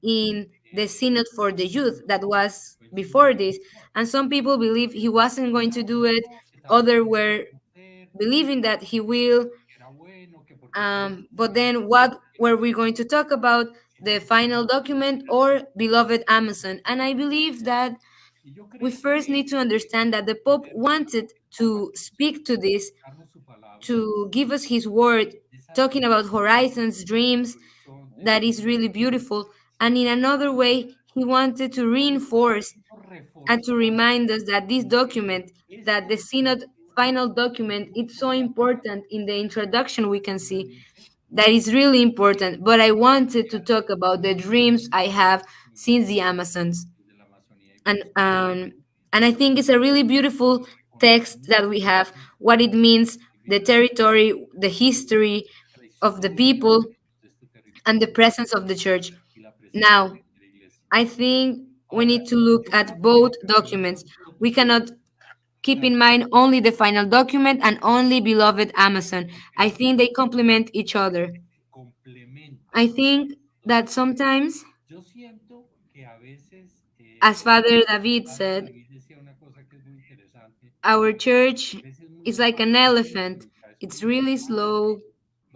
in the synod for the youth that was before this. And some people believe he wasn't going to do it, others were believing that he will. But then what were we going to talk about, the final document or beloved Amazon? And I believe that we first need to understand that the Pope wanted to speak to this, to give us his word, talking about horizons, dreams, that is really beautiful. And in another way, he wanted to reinforce and to remind us that this document, that the synod final document, it's so important. In the introduction we can see that is really important. But I wanted to talk about the dreams I have since the Amazons. And um, and I think it's a really beautiful text that we have, what it means, the territory, the history of the people, and the presence of the church. Now, I think we need to look at both documents. We cannot keep in mind only the final document and only beloved Amazon. I think they complement each other. I think that sometimes, as Father David said, our church is like an elephant. It's really slow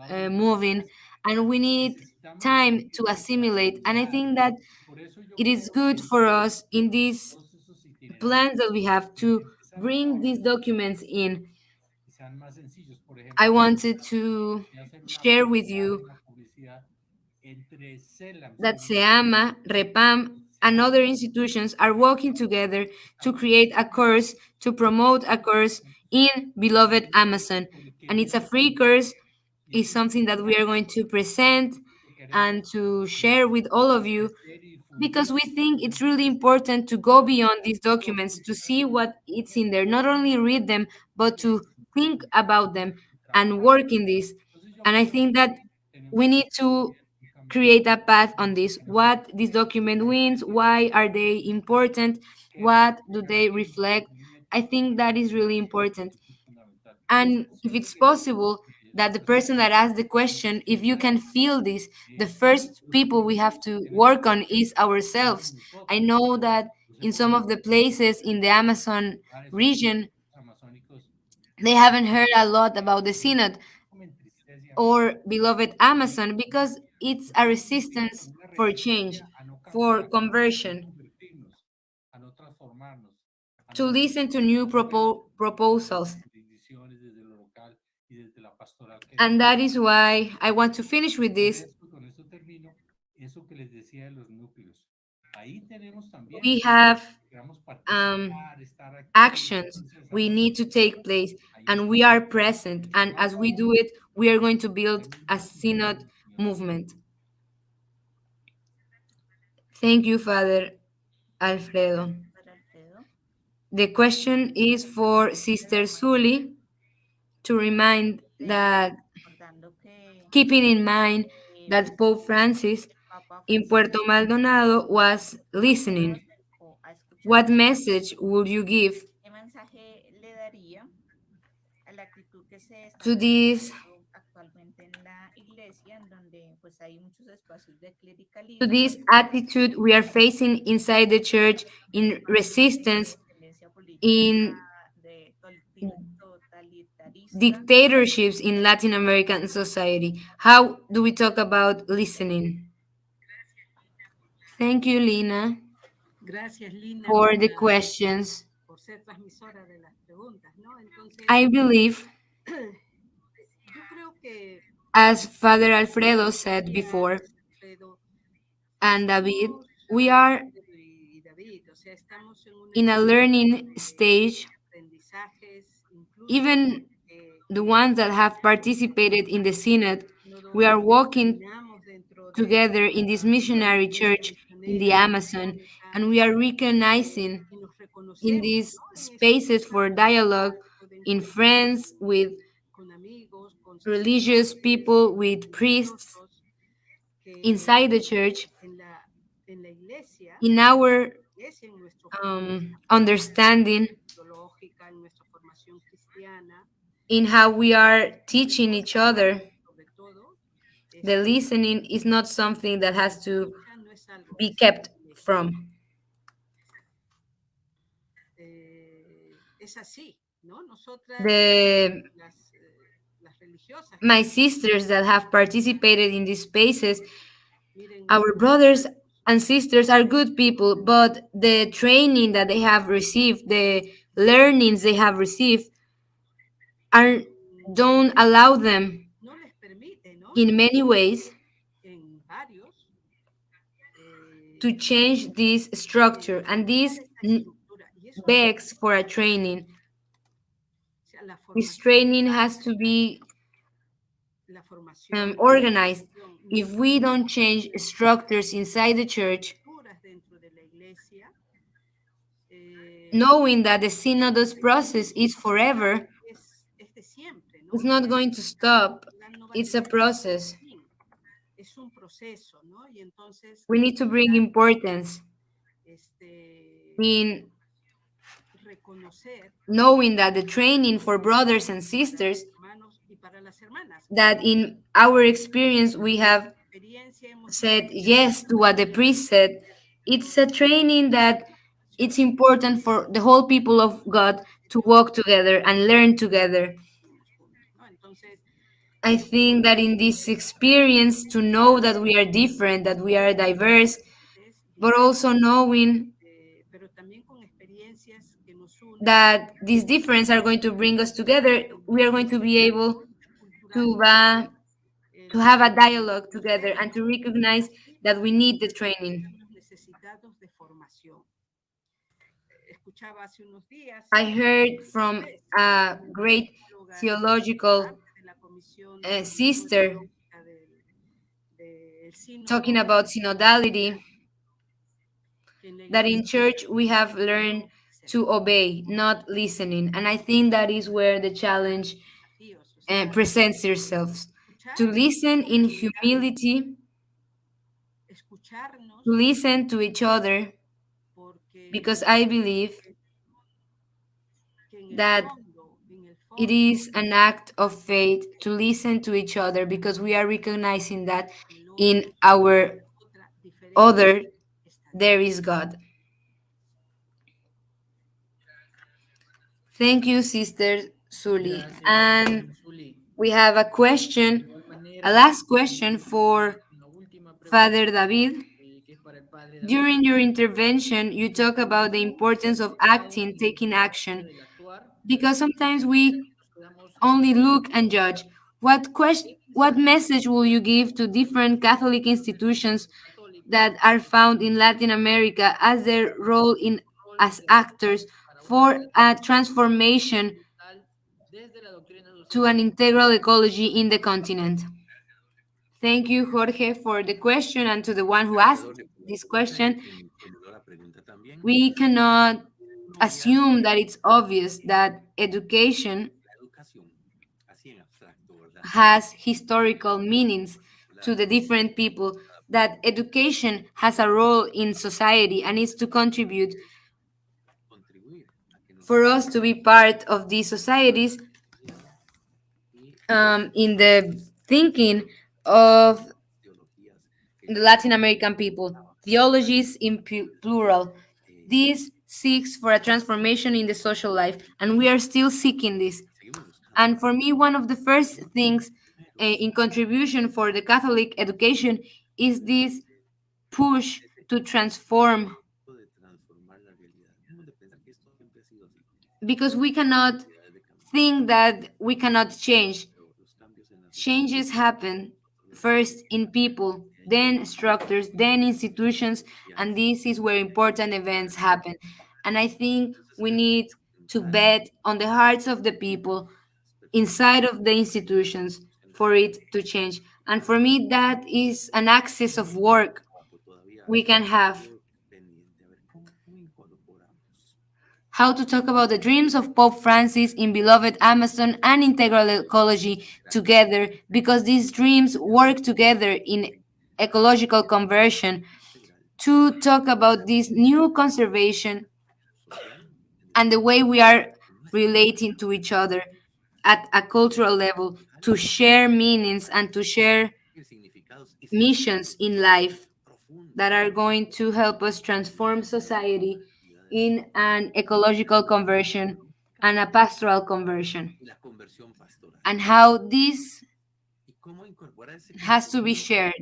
moving, and we need time to assimilate. And I think that it is good for us in these plans that we have to bring these documents in. I wanted to share with you that SEAMA, REPAM, and other institutions are working together to create a course, to promote a course in beloved Amazon. And it's a free course. It's something that we are going to present and to share with all of you, because we think it's really important to go beyond these documents, to see what it's in there, not only read them, but to think about them and work in this. And I think that we need to create a path on this, what this document means, why are they important, what do they reflect. I think that is really important. And if it's possible, that the person that asked the question, if you can feel this, the first people we have to work on is ourselves. I know that in some of the places in the Amazon region, they haven't heard a lot about the synod or beloved Amazon, because it's a resistance for change, for conversion, to listen to new proposals. And that is why I want to finish with this. We have actions we need to take place, and we are present. And as we do it, we are going to build a synod movement. Thank you, Father Alfredo. The question is for Sister Sully, to remind that, keeping in mind that Pope Francis in Puerto Maldonado was listening, what message would you give to this, to this attitude we are facing inside the church, in resistance, in dictatorships in Latin American society? How do we talk about listening? Thank you, Lina, Gracias, Lina, for the questions. por ser transmisora de las preguntas, ¿no? Entonces, I believe, yo creo que, as Father Alfredo said before, Alfredo, and David, we are y David, o sea, estamos en una in a learning stage. aprendizajes, incluso Even the ones that have participated in the synod, we are walking together in this missionary church in the Amazon, and we are recognizing in these spaces for dialogue, in friends, with religious people, with priests inside the church, in our understanding, in how we are teaching each other the listening is not something that has to be kept from. My sisters that have participated in these spaces, our brothers and sisters are good people, but the training that they have received, the learnings they have received, are don't allow them in many ways to change this structure, and this begs for a training. This training has to be organized. If we don't change structures inside the church, knowing that the synodus process is forever, it's not going to stop. It's a process. We need to bring importance in knowing that the training for brothers and sisters, that in our experience we have said yes to what the priest said, it's a training that it's important for the whole people of God to walk together and learn together. I think that in this experience, to know that we are different, that we are diverse, but also knowing that these differences are going to bring us together, we are going to be able to have a dialogue together and to recognize that we need the training. I heard from a great theological sister talking about synodality, that in church we have learned to obey, not listening. And I think that is where the challenge presents itself. To listen in humility, to listen to each other, because I believe that it is an act of faith to listen to each other, because we are recognizing that in our other there is God. Thank you, Sister Suli. And we have a question, a last question for Father David. During your intervention, you talk about the importance of acting, taking action, because sometimes we only look and judge. What message will you give to different Catholic institutions that are found in Latin America as their role in as actors for a transformation to an integral ecology in the continent? Thank you, Jorge, for the question, and to the one who asked this question. We cannot assume that it's obvious that education has historical meanings to the different people, that education has a role in society and is to contribute for us to be part of these societies, in the thinking of the Latin American people. Theologies in plural. This seeks for a transformation in the social life, and we are still seeking this. And for me, one of the first things in contribution for the Catholic education is this push to transform, because we cannot think that we cannot change. Changes happen first in people, then structures, then institutions, and this is where important events happen. And I think we need to bet on the hearts of the people inside of the institutions for it to change. And for me, that is an axis of work we can have. How to talk about the dreams of Pope Francis in beloved Amazon and integral ecology together, because these dreams work together in ecological conversion, to talk about this new conservation and the way we are relating to each other at a cultural level, to share meanings and to share missions in life that are going to help us transform society in an ecological conversion and a pastoral conversion, and how this has to be shared.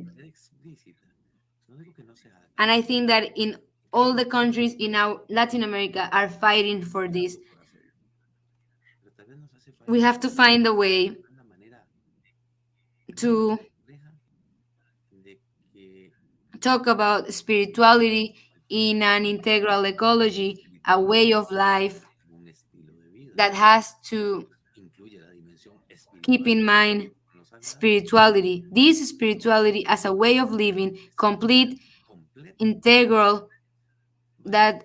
And I think that in all the countries in our Latin America are fighting for this. We have to find a way to talk about spirituality in an integral ecology, a way of life that has to keep in mind spirituality. This spirituality as a way of living, complete, integral, that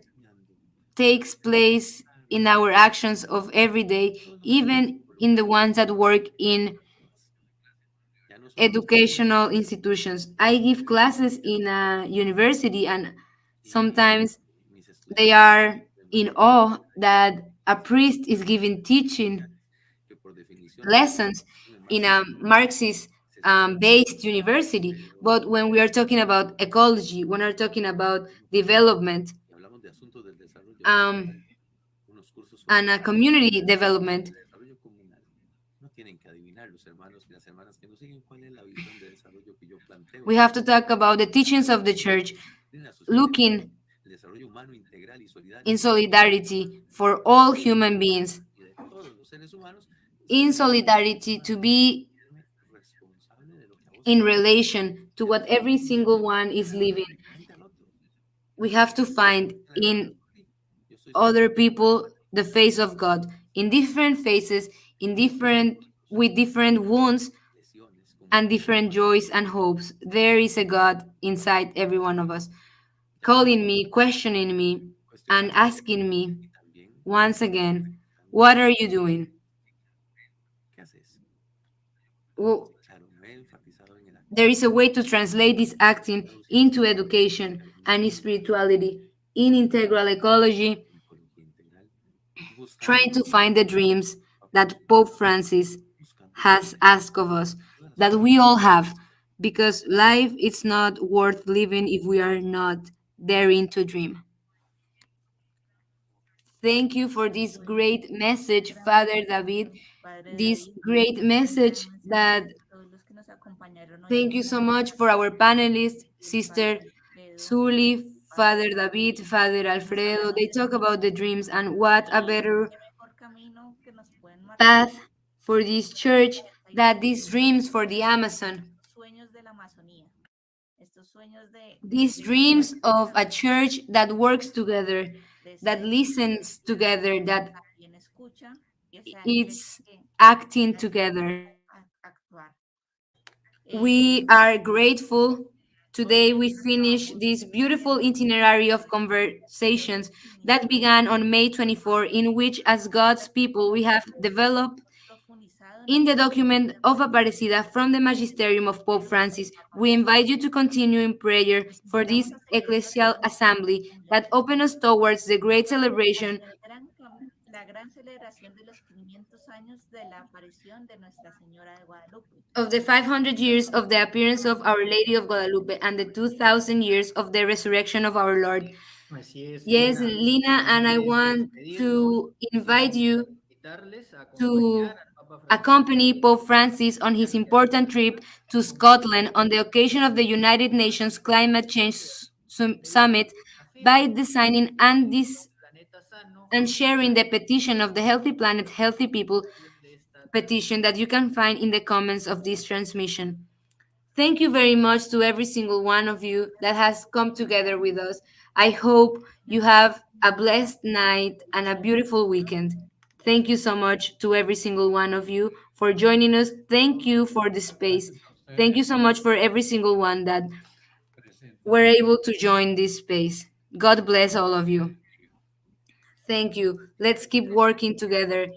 takes place in our actions of every day, even in the ones that work in educational institutions. I give classes in a university, and sometimes they are in awe that a priest is giving teaching lessons in a Marxist based university. But when we are talking about ecology, when we're talking about development, um, and a community development, we have to talk about the teachings of the church, looking in solidarity for all human beings, in solidarity to be in relation to what every single one is living. We have to find in other people the face of God in different faces, in different with different wounds and different joys and hopes. There is a God inside every one of us, calling me, questioning me, and asking me once again, what are you doing? Well, there is a way to translate this acting into education and spirituality, in integral ecology, trying to find the dreams that Pope Francis has asked of us, that we all have, because life is not worth living if we are not daring to dream. Thank you for this great message, Father David. Padre This David, great message gran mensaje that de todos los que nos acompañaron hoy thank en you la so much noche, for our panelists, el Sister Padre Alfredo, Zuli, Padre Father David, David, Father que nos Alfredo. hablaron They de talk sus about the dreams and what a y better qué mejor camino que nos pueden marcar path for this church that these dreams for the Amazon. sueños de la Amazonía, estos sueños These de ser dreams of a personas, church that works together, de that ser listens together, que that también escucha, y o sea, iglesia it's que acting hay together. actuar. We are grateful. Hoy Today, we finish vamos this beautiful itinerary of conversations that began on May 24, in which, as God's people, we have developed profundizado en la in the document of Aparecida from the Magisterium of Pope Francis. We invite you to continue in prayer los for invitamos this a seguir en Ecclesial oración por esta Assembly that asamblea open us towards the great celebration hacia la gran celebración de los 500 años de la aparición de Nuestra Señora de Guadalupe. of the 500 years of the appearance of Our Lady of Guadalupe and the 2000 years of the resurrection of our Lord. Así es, Yes, Lina. Lina, and I Antes de want despedirnos, to invite quisiéramos you invitarles a acompañar to al Papa Francisco accompany Pope Francis on his important trip to Scotland on the occasion of the United Nations Climate Change Summit by designing planeta sano, and sharing the petition of the Healthy Planet, Healthy People de esta petition that you can find in the comments of this transmission. Thank you very much to every single one of you that has come together with us. I hope you have a blessed night and a beautiful weekend. Thank you so much to every single one of you for joining us. Thank you for the space. Thank you so much for every single one that were able to join this space. God bless all of you. Thank you. Let's keep working together